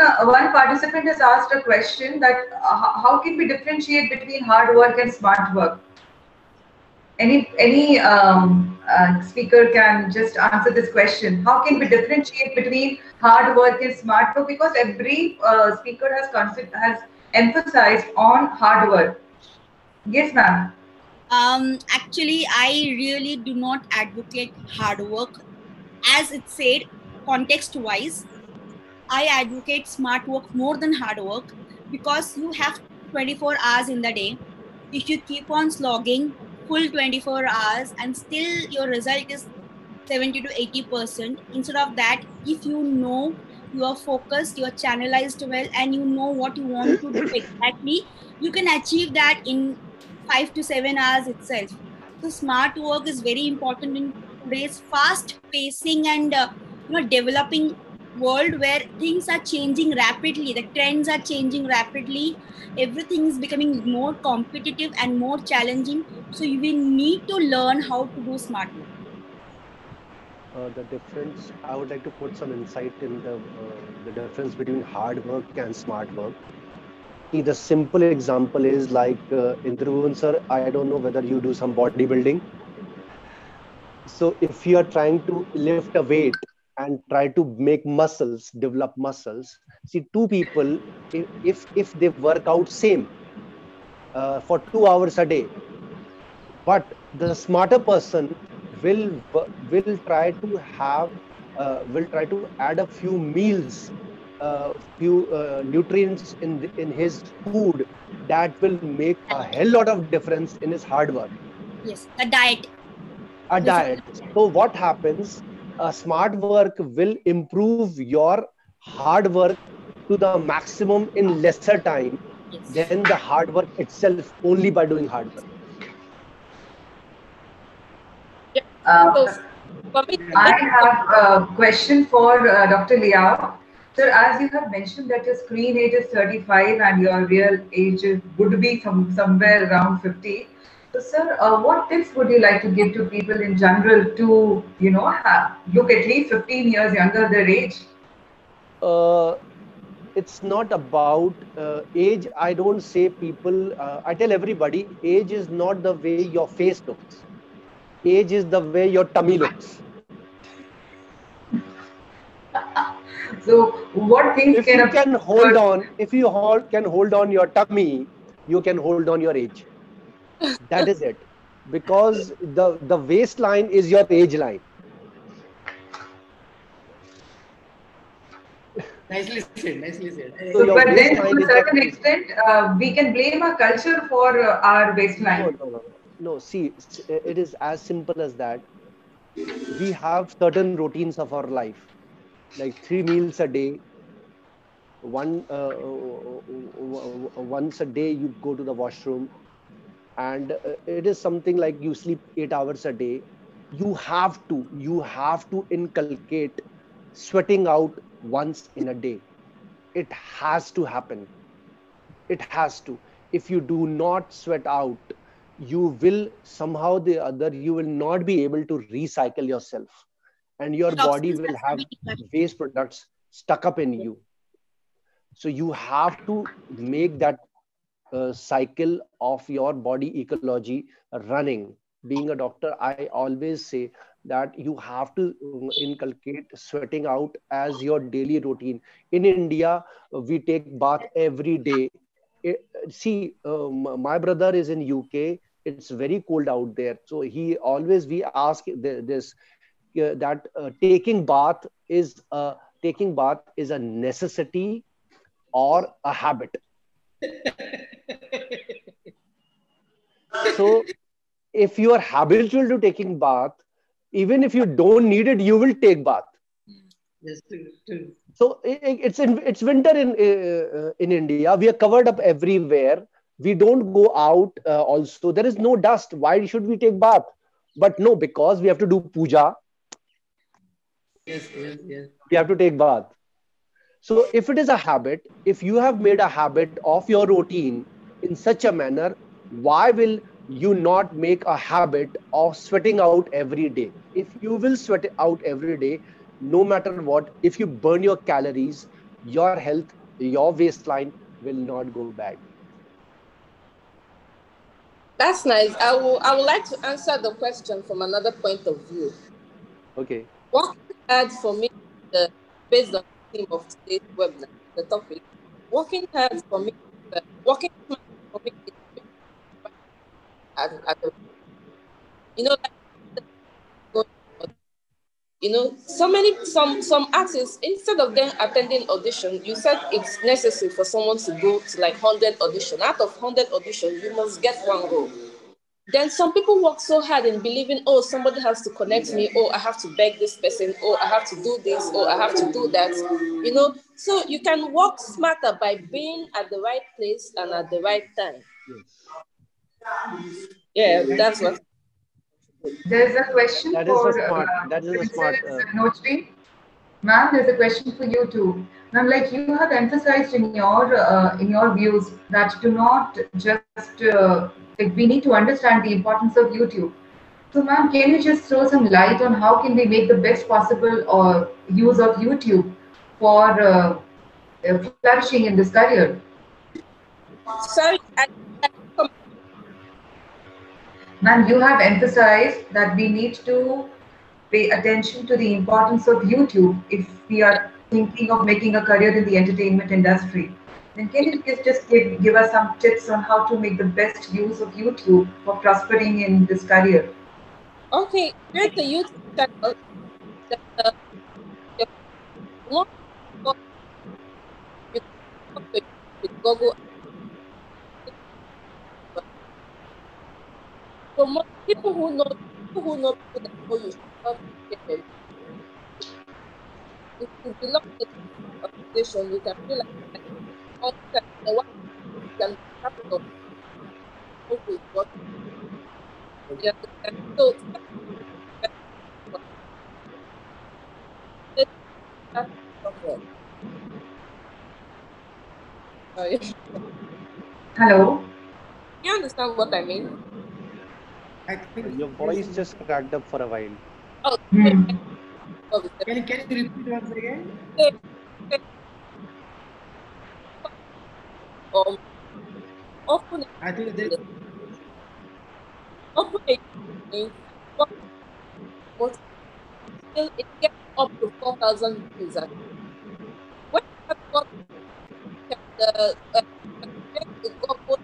participant has asked a question that how can we differentiate between hard work and smart work? Any speaker can just answer this question. How can we differentiate between hard work and smart work? Because every speaker has emphasized on hard work. Yes, ma'am. Actually, I really do not advocate hard work. As it said, context-wise, I advocate smart work more than hard work, because you have 24 hours in the day. If you keep on slogging full 24 hours and still your result is 70 to 80%, instead of that, if you know you are focused, you are channelized well, and you know what you want to do exactly, you can achieve that in 5 to 7 hours itself. So smart work is very important in today's fast pacing and developing world, where things are changing rapidly, the trends are changing rapidly, everything is becoming more competitive and more challenging. So you will need to learn how to do smart work. The difference, I would like to put some insight in the difference between hard work and smart work. See, the simple example is like Indruvan sir, I don't know whether you do some bodybuilding. So if you are trying to lift a weight and try to make muscles, develop muscles, see, two people, if they work out same for 2 hours a day, but the smarter person will try to add a few meals, few nutrients in his food that will make a hell lot of difference in his hard work. Yes, a diet. So what happens? Smart work will improve your hard work to the maximum in lesser time than the hard work itself, only by doing hard work. So Uh, for me, I have a question for Dr. Liao. Sir, as you have mentioned that your screen age is 35 and your real age would be somewhere around 50. So, sir, what tips would you like to give to people in general to, look at least 15 years younger their age? uh, it's not about age. I don't say people, I tell everybody, age is not the way your face looks. Age is the way your tummy looks. So, what things If can you a can hold on, if you can hold on your tummy, you can hold on your age. That is it. Because the waistline is your age line. Nicely said. Nicely said. I So So, agree. your but then to waistline a is your certain age. extent, we can blame our culture for our No, waistline. no, no, no. No, see, it is as simple as that. We have certain routines of our life, like 3 meals a day. Once a day you go to the washroom, and it is something like you sleep 8 hours a day. You have to inculcate sweating out once in a day. It has to happen. It has to. If you do not sweat out, you will somehow the other, you will not be able to recycle yourself, and your body Toxins will has to have be cut. waste products stuck up in you. So you have to make that cycle of your body ecology running. Being a doctor, I always say that you have to inculcate sweating out as your daily routine. In India, we take bath every day. See, my brother is in UK. It's very cold out there, so he always, we ask this, that taking bath is a necessity or a habit. So if you are habitual to taking bath, even if you don't need it, you will take bath. Yes, true, true. So it's winter in India. We are covered up everywhere. We don't go out. Also, there is no dust. Why should we take bath? But no, because we have to do puja, Yes, yes, yes. we have to take bath. So if it is a habit, if you have made a habit of your routine in such a manner, why will you not make a habit of sweating out every day? If you will sweat out every day, no matter what, if you burn your calories, your health, your waistline will not go bad. that's nice. I would like to answer the question from another point of view. Okay. Working hard for me, based on the theme of today's webinar, the topic, working hard for me, working smart for me is doing right at the, you know, like going so many some artists, instead of them attending audition, you said it's necessary for someone to go to like 100 audition. Out of 100 audition, you must get one role. Then some people work so hard in believing, oh, somebody has to connect me, oh, I have to beg this person, oh, I have to do this, oh, I have to do that. So you can work smarter by being at the right place and at the right time. Yes. Yeah, that's what. There's a question That is a for smart. That is a smart. Princess Notri. Ma'am, there's a question for you too. Ma'am, like you have emphasized in your views that do not just like we need to understand the importance of YouTube. So, ma'am, can you just throw some light on how can we make the best possible use of YouTube for flourishing in this career? Sorry, Ma'am, you have emphasized that we need to pay attention to the importance of YouTube if we are thinking of making a career in the entertainment industry. Then can you just give us some tips on how to make the best use of YouTube for prospering in this career? okay, create a YouTube channel that you want to you talk to with Google. So most people that know you should not get them. If you belong to the organization, you can feel like all the one you can have your own with what you understand. So That's somewhere. Sorry. Hello. You understand what I mean? I think Your there's voice some just cracked up for a while. Oh, sorry. Hmm. Can you repeat once again? Say, say, um, often, I think there often means most still it gets up to 4,000 views. And when you have got the Google,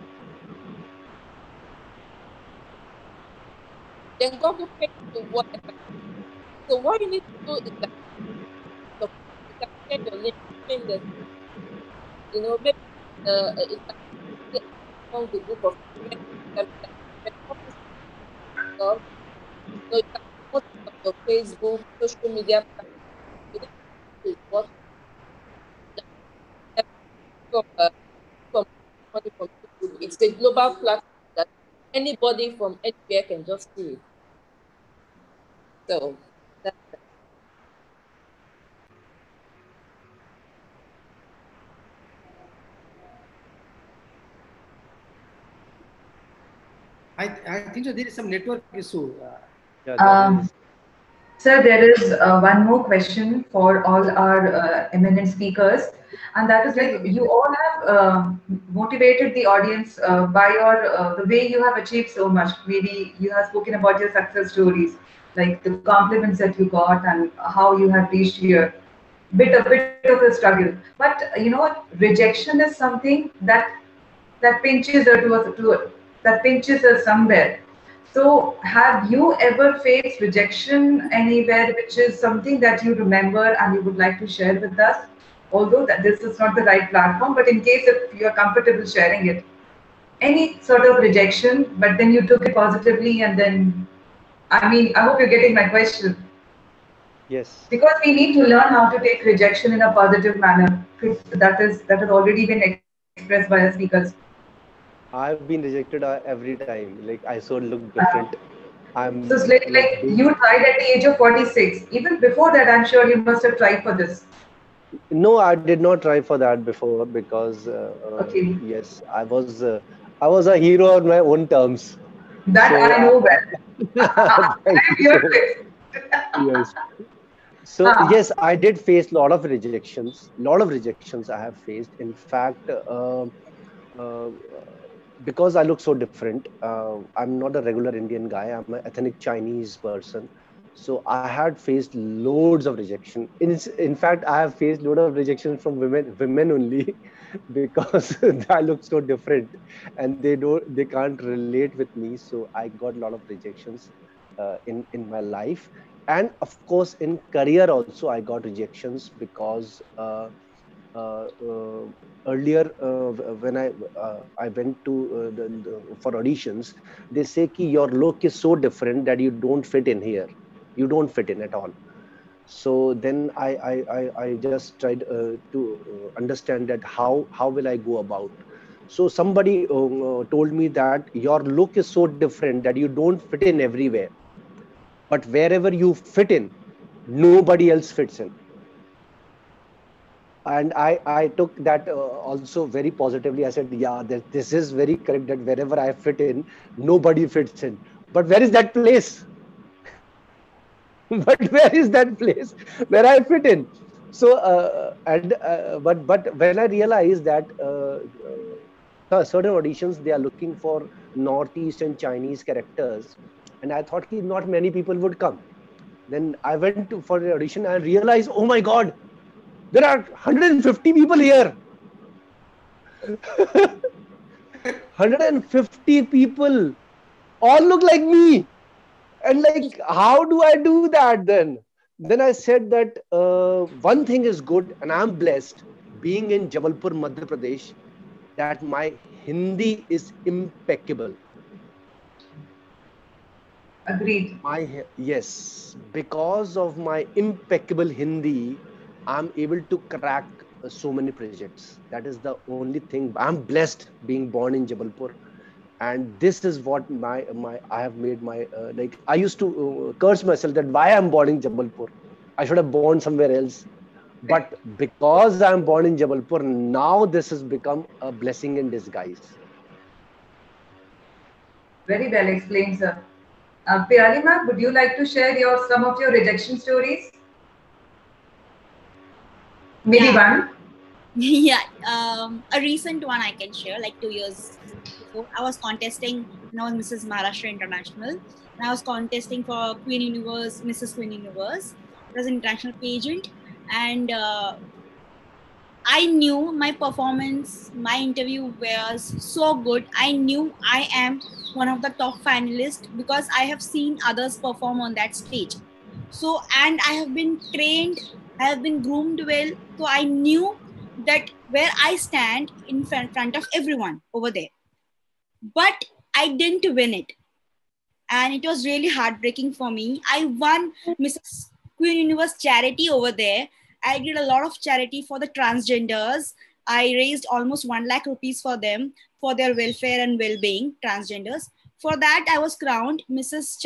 then Google pays you whatever. So what you need to do is that you can share your link between the, maybe it can be among the group of friends, can publish stuff. So you can post it on your Facebook, social media platform. You need to do what from from money from YouTube. It's a global platform that anybody from anywhere can just see it. So that, I think so. There is some network issue. Yeah, there Um, is. Sir, there is one more question for all our eminent speakers, and that is Okay, like you all have motivated the audience by your the way you have achieved so much. Maybe you have spoken about your success stories, like the compliments that you got and how you have reached here. Bit of a struggle, but rejection is something that pinches us that pinches us somewhere. So, have you ever faced rejection anywhere, which is something that you remember and you would like to share with us? Although that this is not the right platform, but in case if you're comfortable sharing it, any sort of rejection, but then you took it positively, and then I mean, I hope you're getting my question, Yes, because we need to learn how to take rejection in a positive manner. That has already been expressed by our speakers. I've been rejected every time. Like I so look different. So it's I'm like like being. you tried at the age of 46. Even before that, I'm sure you must have tried for this. No, I did not try for that before because Okay, yes, I was a hero on my own terms. that So I know well. thank I'm you here so to much. it. Yes. So Ah, yes, I did face a lot of rejections. Lot of rejections I have faced. In fact, uh, because I look so different, I'm not a regular Indian guy. I'm an ethnic Chinese person. So I had faced loads of rejection. In fact, I have faced load of rejection from women only, because I look so different, and they can't relate with me. So I got a lot of rejections in my life, and of course in career also I got rejections because. Uh, uh, Earlier when I went to for auditions, they say ki your look is so different that you don't fit in here, you don't fit in at all. So then I just tried to understand that how will I go about. So somebody told me that your look is so different that you don't fit in everywhere, but wherever you fit in, nobody else fits in. And I took that also very positively. I said, yeah, this is very correct, that wherever I fit in, nobody fits in. But where is that place? But where is that place where I fit in? So but when I realized that certain auditions they are looking for Northeast and Chinese characters, and I thought ki not many people would come. Then I went for the audition and realized, oh my god, there are 150 people here. 150 people all look like me. And like, how do I do that then? Then I said that one thing is good, and I'm blessed being in Jabalpur, Madhya Pradesh, that my Hindi is impeccable. agreed. Yes, because of my impeccable Hindi, I'm able to crack so many projects. That is the only thing. I'm blessed being born in Jabalpur, and this is what my I have made my like. I used to curse myself that why I'm born in Jabalpur. I should have born somewhere else. But because I'm born in Jabalpur, now this has become a blessing in disguise. Very well explained, sir. Piyali ma'am, would you like to share some of your rejection stories? Maybe Yeah. one. Yeah, a recent one I can share. Like 2 years before, I was contesting when I was Mrs. Maharashtra International, and I was contesting for Queen Universe, Mrs. Queen Universe. It was an international pageant, and I knew my performance, my interview was so good. I knew I am one of the top finalists because I have seen others perform on that stage. So, and I have been trained, I have been groomed well. So I knew that where I stand in front of everyone over there. But I didn't win it. And it was really heartbreaking for me. I won Mrs. Queen Universe charity over there. I did a lot of charity for the transgenders. I raised almost 1 lakh rupees for them for their welfare and well-being, transgenders. For that, I was crowned Mrs.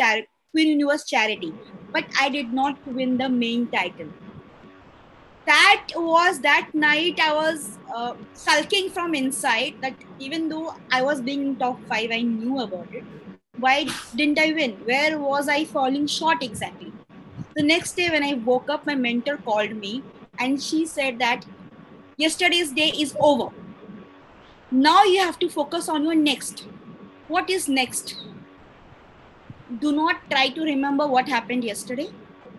Queen Universe charity, but I did not win the main title. That night I was sulking from inside, that even though I was being in top 5, I knew about it. Why didn't I win? Where was I falling short exactly? The next day when I woke up, my mentor called me and she said that yesterday's day is over. Now you have to focus on your next. What is next? Do not try to remember what happened yesterday.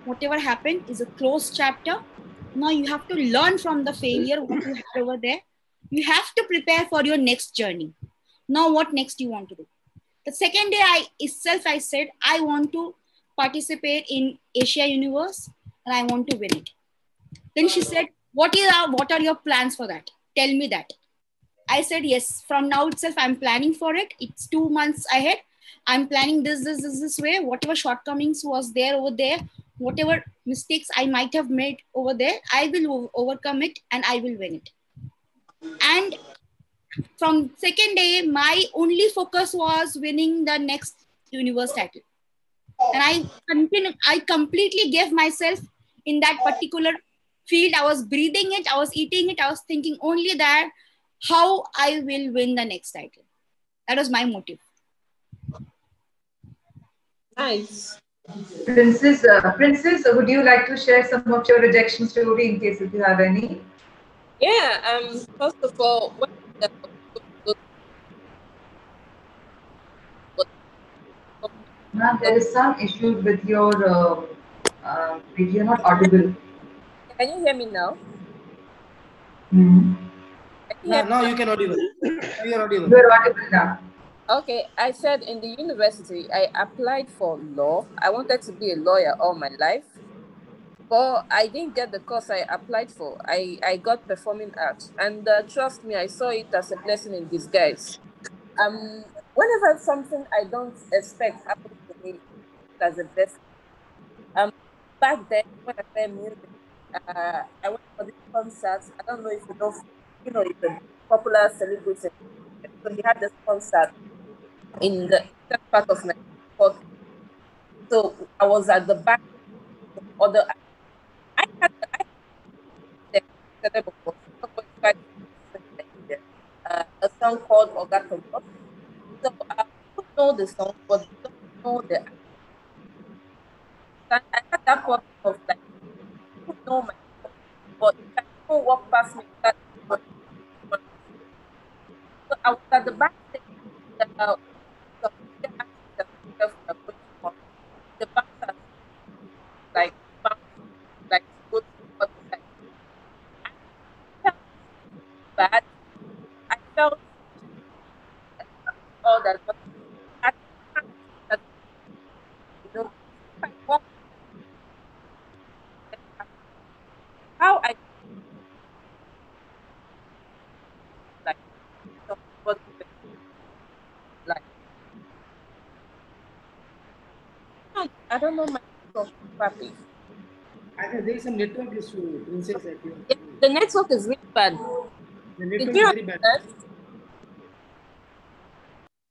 Whatever happened is a closed chapter. Now you have to learn from the failure what you had over there. You have to prepare for your next journey. Now what next you want to do? The second day I said I want to participate in Asia Universe and I want to win it. Then she said, what are your plans for that? Tell me that. I said, yes, from now itself, I'm planning for it. It's 2 months ahead. I'm planning this way. Whatever shortcomings was there over there, whatever mistakes I might have made over there, I will overcome it and I will win it. And from second day, my only focus was winning the next universe title. And I completely gave myself in that particular field. I was breathing it, I was eating it, I was thinking only that how I will win the next title. That was my motive. Nice. Princess, would you like to share some of your rejection story in case if you have any? Yeah. First of all, when Ma'am, there is some issue with your you're not audible. can you hear me now? Mm-hmm. Now you can audible. You're audible. You're audible now. Okay, I said in the university, I applied for law. I wanted to be a lawyer all my life, but I didn't get the course I applied for. I got performing arts, and trust me, I saw it as a blessing in disguise. Whenever something I don't expect happens to me, as a blessing. Back then when I played music, I went for this concert. I don't know if it's a popular celebrity. So he had this concert in the eastern part of Nigeria. So I was at the back of the. I had the a song called Ogato. So I don't know the song, but don't know the. I had that problem of like, I don't know my song, but if I don't walk past me, that. So I was at the backstage. Uh, so they asked themselves the bouncers like bounce like go to the other side. I felt bad. I felt all that, but at the time that if I walk how I like some was like I don't know my network properly. I think there is some network issue, Princess. I think. Yeah, the network is really bad. The Did network you is very bad. understand?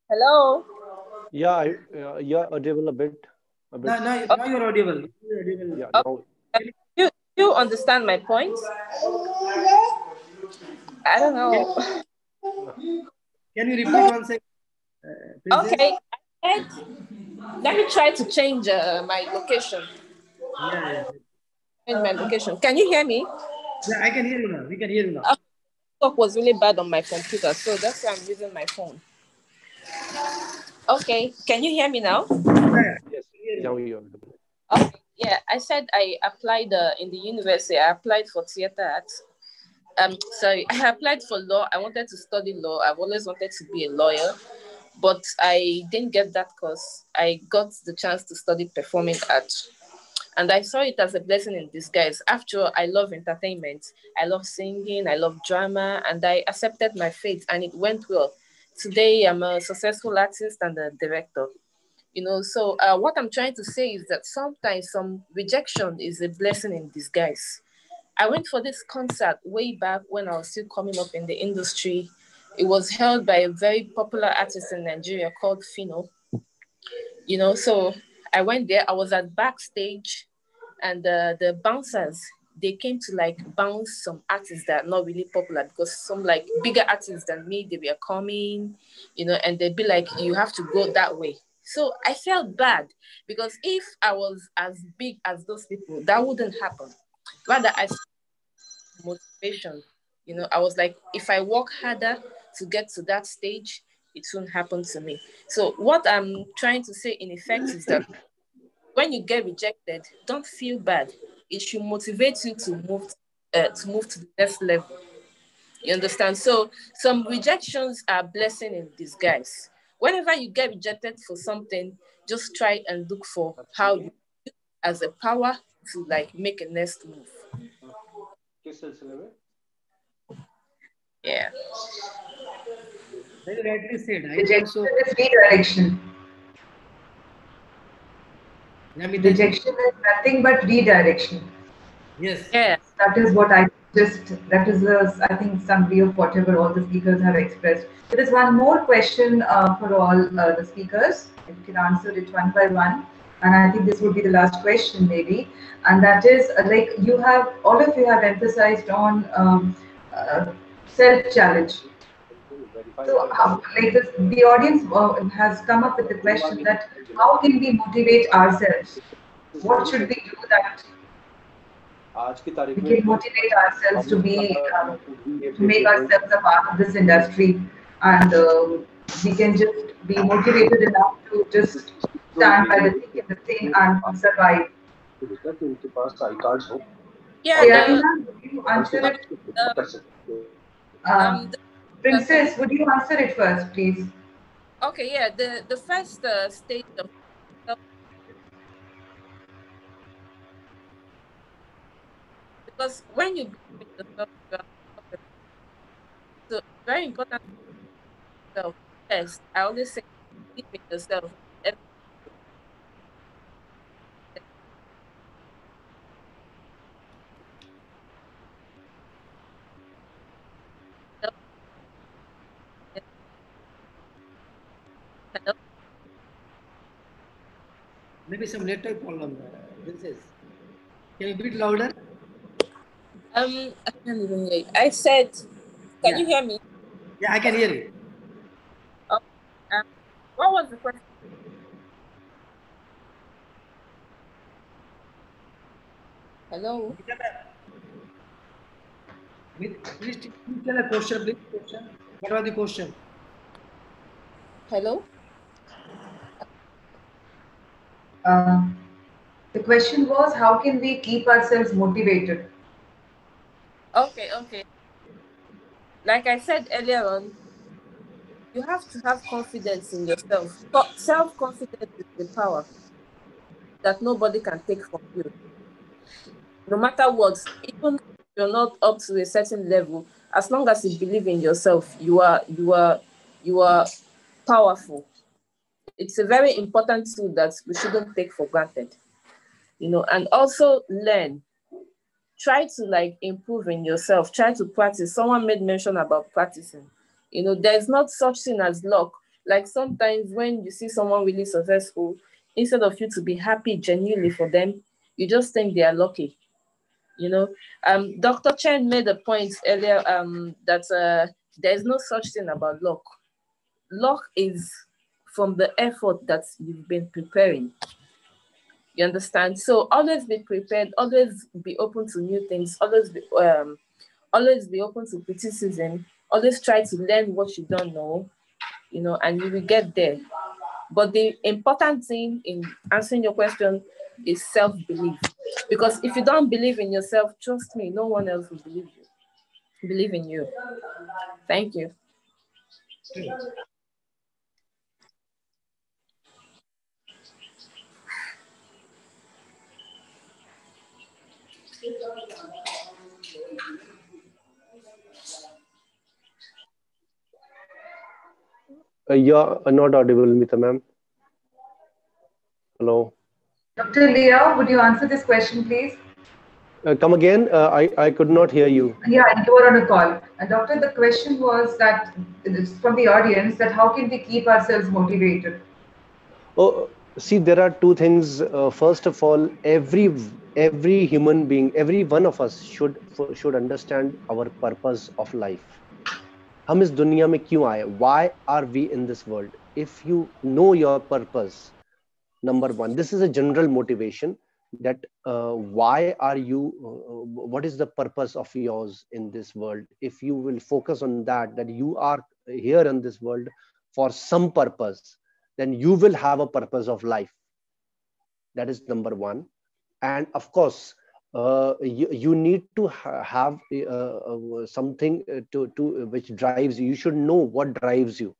Hello? Yeah, you're audible a bit. Now you're audible. You're audible. Yeah, now. You You understand my point? I don't know. Can you repeat one second? Okay. Let me try to change my location. Yeah. Change my location. Can you hear me? Yeah, I can hear you now. We can hear you now. Talk was really bad on my computer, so that's why I'm using my phone. Okay, can you hear me now? Yes, now you're audible. Okay, yeah, I said I applied in the university. I applied for theater arts. Sorry, I applied for law. I wanted to study law. I've always wanted to be a lawyer, but I didn't get that course. I got the chance to study performing arts. And I saw it as a blessing in disguise. After all, I love entertainment. I love singing. I love drama. And I accepted my fate and it went well. Today, I'm a successful artist and a director. So what I'm trying to say is that sometimes some rejection is a blessing in disguise. I went for this concert way back when I was still coming up in the industry. It was held by a very popular artist in Nigeria called Fino. So I went there. I was at backstage, and the bouncers, they came to like bounce some artists that are not really popular, because some like bigger artists than me, they were coming, and they'd be like, you have to go that way. So I felt bad, because if I was as big as those people, that wouldn't happen. Rather, I motivation. I was like, if I work harder to get to that stage, it won't happen to me. So what I'm trying to say in effect is that when you get rejected, don't feel bad. It should motivate you to move to the next level. You understand? So some rejections are blessing in disguise. Whenever you get rejected for something, just try and look for how you as a power to like make a next move. Yeah. Very rightly said. I Rejection also. is redirection. Rejection is nothing but redirection. Yes. Yeah. That is what I I think, summary of whatever all the speakers have expressed. There is one more question for all the speakers. If you can answer it one by one. And I think this would be the last question maybe. And that is like all of you have emphasized on self-challenge. So, the audience has come up with the question that how can we motivate ourselves? What should we do that we can motivate ourselves to make ourselves a part of this industry, and we can just be motivated enough to just stand by the thick and the thin and survive. Yeah. Yatina, would you answer it? The Princess, would you answer it first, please? Okay, yeah. The first stage of because when you believe in yourself, you are so it's very important to yourself. Yes, I always say believe in yourself. Hello? Maybe some network problem. Princess, can you be a bit louder? I can't even hear you. I said, can you hear me? Yeah, I can hear you. Oh, what was the question? Hello? Please tell a question, please. What was the question? Hello? The question was, how can we keep ourselves motivated? Okay. Like I said earlier on, you have to have confidence in yourself. Self-confidence is the power that nobody can take from you. No matter what, even if you're not up to a certain level, as long as you believe in yourself, you are powerful. It's a very important tool that we shouldn't take for granted. And also learn. Try to like improve in yourself. Try to practice. Someone made mention about practicing. There's not such thing as luck. Like sometimes when you see someone really successful, instead of you to be happy genuinely for them, you just think they are lucky. Dr. Chen made a point earlier that there's no such thing about luck. Luck is from the effort that you've been preparing. You understand? So always be prepared, always be open to new things, always be open to criticism, always try to learn what you don't know, and you will get there. But the important thing in answering your question is self-belief. Because if you don't believe in yourself, trust me, no one else will believe in you. Thank you. You're not audible, Mita ma'am. Hello. Dr. Leah, would you answer this question, please? Come again. I could not hear you. Yeah, you were on a call. Doctor, the question was that it's from the audience, that how can we keep ourselves motivated? Oh, see, there are two things. First of all, every human being, every one of us should understand our purpose of life. हम इस दुनिया में क्यों आए? Why are we in this world? If you know your purpose, number one, this is a general motivation, that why are you, what is the purpose of yours in this world? If you will focus on that you are here in this world for some purpose, then you will have a purpose of life. That is number one. And of course, you need to have something to which drives you. You should know what drives you.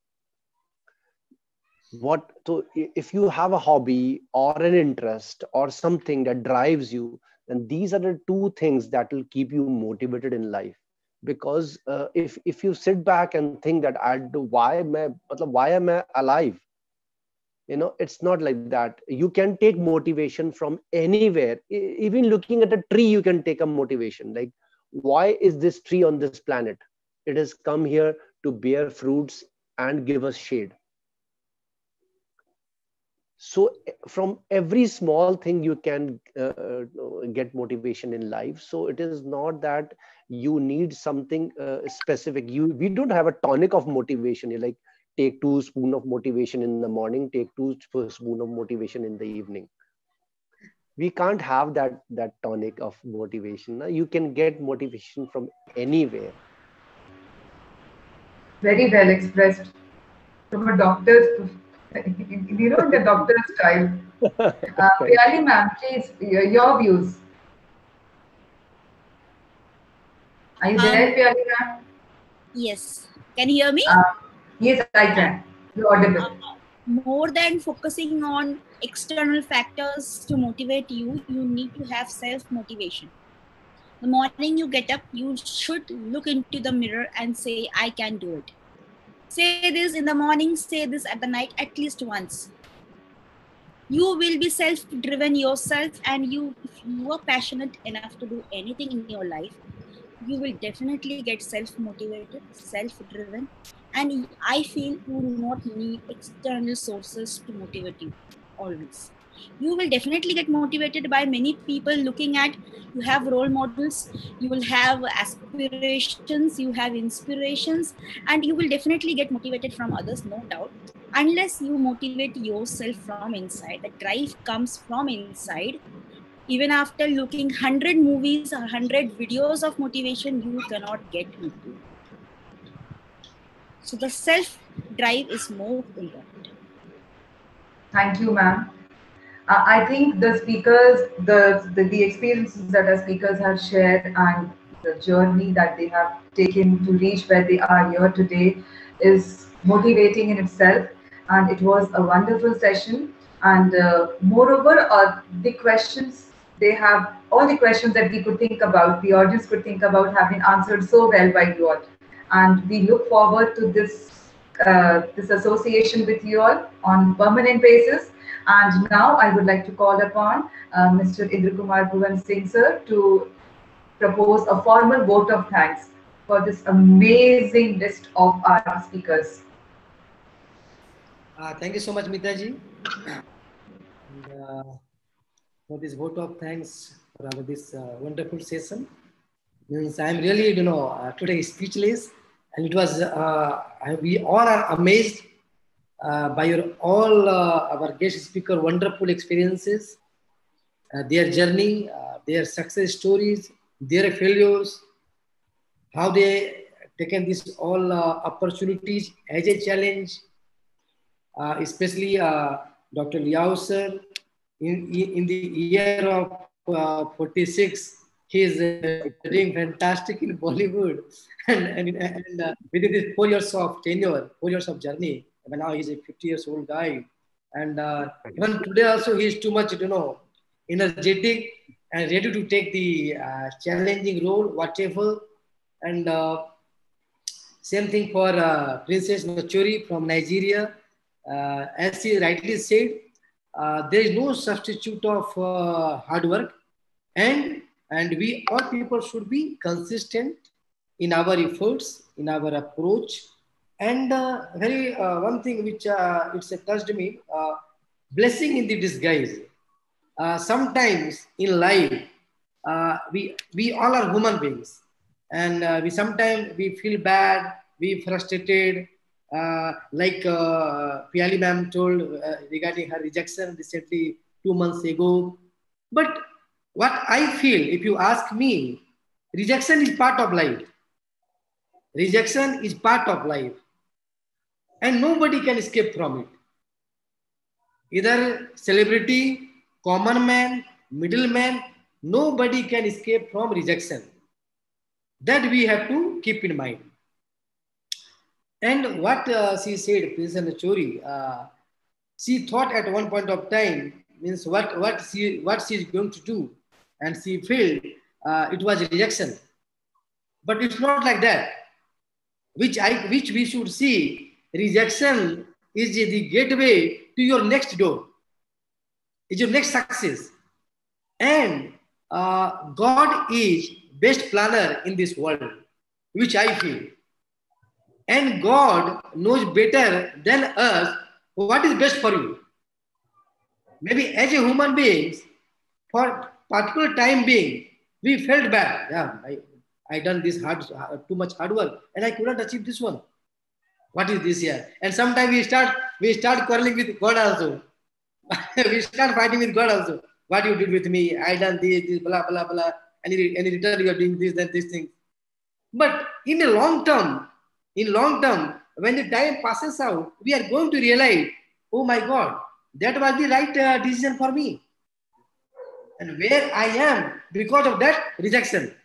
So if you have a hobby or an interest or something that drives you, then these are the two things that will keep you motivated in life. Because if you sit back and think that why am I alive? It's not like that. You can take motivation from anywhere. Even looking at a tree, you can take a motivation. Like, why is this tree on this planet? It has come here to bear fruits and give us shade. So from every small thing you can get motivation in life. So it is not that you need something specific. We don't have a tonic of motivation. You like take 2 spoons of motivation in the morning, take 2 spoons of motivation in the evening. We can't have that tonic of motivation. You can get motivation from anywhere. Very well expressed from a doctor's, the doctor's style. Piyali ma'am, please, your views. Are you there, Piyali ma'am? Yes. Can you hear me? Yes, I can. You're audible. More than focusing on external factors to motivate you, you need to have self-motivation. The morning you get up, you should look into the mirror and say, I can do it. Say this in the morning, say this at the night, at least once. You will be self-driven yourself, and if you are passionate enough to do anything in your life, you will definitely get self-motivated, self-driven, and I feel you do not need external sources to motivate you always. You will definitely get motivated by many people looking at, you have role models, you will have aspirations, you have inspirations, and you will definitely get motivated from others, no doubt. Unless you motivate yourself from inside, the drive comes from inside. Even after looking 100 movies or 100 videos of motivation, you cannot get into. So the self-drive is more important. Thank you, ma'am. I think the speakers, the experiences that our speakers have shared and the journey that they have taken to reach where they are here today is motivating in itself. And it was a wonderful session. And moreover, the questions they have, all the questions that we could think about, the audience could think about, have been answered so well by you all. And we look forward to this association with you all on permanent basis. And now I would like to call upon Mr. Indra Kumar Bhuvan Singh sir to propose a formal vote of thanks for this amazing list of our speakers. Thank you so much, Mita ji. for this vote of thanks for this wonderful session. Means I'm really, today speechless, and it was we all are amazed by your all our guest speaker wonderful experiences, their journey, their success stories, their failures, how they taken these all opportunities as a challenge, especially Dr. Liao sir, in the year of 46, he is doing fantastic in Bollywood, and within this 4 years of tenure, 4 years of journey, and now he's a 50 years old guy, and even today also he is too much, energetic and ready to take the challenging role, whatever, and same thing for Princess Nachuri from Nigeria. As she rightly said, there is no substitute of hard work, and we all people should be consistent in our efforts, in our approach, and very one thing which it's touched me, blessing in the disguise. Sometimes in life, we all are human beings, and we sometimes we feel bad, we frustrated, like Piali ma'am told regarding her rejection recently 2 months ago. But what I feel, if you ask me, rejection is part of life. Rejection is part of life, and nobody can escape from it. Either celebrity, common man, middleman, nobody can escape from rejection. That we have to keep in mind. And what she said, Princess Nachuri, she thought at one point of time, means what she is going to do, and she felt it was rejection. But it's not like that. Which we should see, rejection is the gateway to your next door, is your next success. And God is best planner in this world, which I feel. And God knows better than us what is best for you. Maybe as a human beings, for particular time being, we felt bad. Yeah, I done this too much hard work, and I couldn't achieve this one. What is this here? And sometimes we start quarreling with God also. We start fighting with God also. What you did with me? I done this, blah blah blah. And in return you are doing this, that, this thing. But in the long term, when the time passes out, we are going to realize, oh my God, that was the right decision for me. And where I am because of that rejection.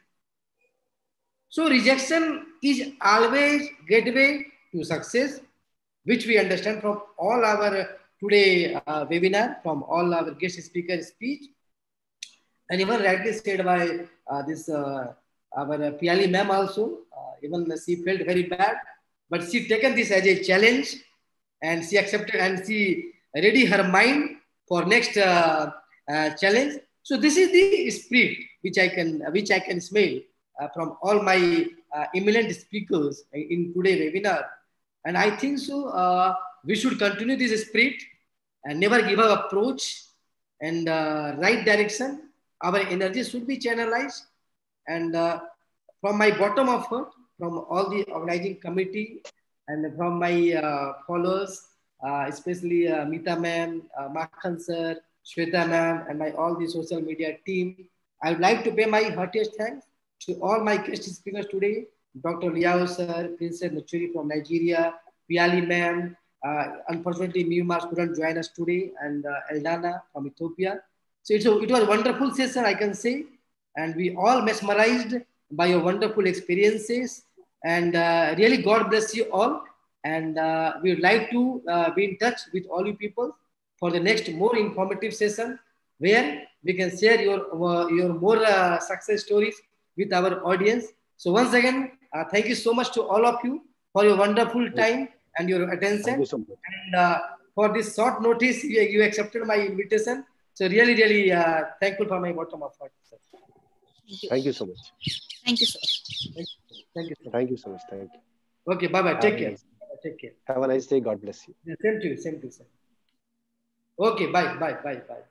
So rejection is always gateway to success, which we understand from all our today webinar, from all our guest speaker speech. And even rightly said by our Piali ma'am also, even she felt very bad, but she taken this as a challenge, and she accepted, and she ready her mind for next challenge. So this is the spirit which I can smell from all my eminent speakers in today's webinar. And I think so we should continue this spirit and never give up approach and right direction. Our energy should be channelized, and from my bottom of heart, from all the organizing committee and from my followers, especially Meeta ma'am, Makhan sir, Shweta ma'am, and my all the social media team, I would like to pay my heartiest thanks to all my guest speakers today, Dr. Liao sir, Princess Nachuri from Nigeria, Piali ma'am, unfortunately Myanmar couldn't join us today, and Eldana from Ethiopia. So it was a wonderful session, I can say, and we all mesmerized by your wonderful experiences, and really God bless you all. And we would like to be in touch with all you people for the next more informative session, where we can share your more success stories with our audience. So once again, thank you so much to all of you for your wonderful time and your attention. Thank you so much. And for this short notice, you accepted my invitation. So really, really thankful for my bottom of heart. Thank you so much. Thank you, sir. Thank you. Thank you so much. Thank you. Okay, bye-bye. Take care. Nice. Take care. Have a nice day. God bless you. Same to you, sir. Okay, bye.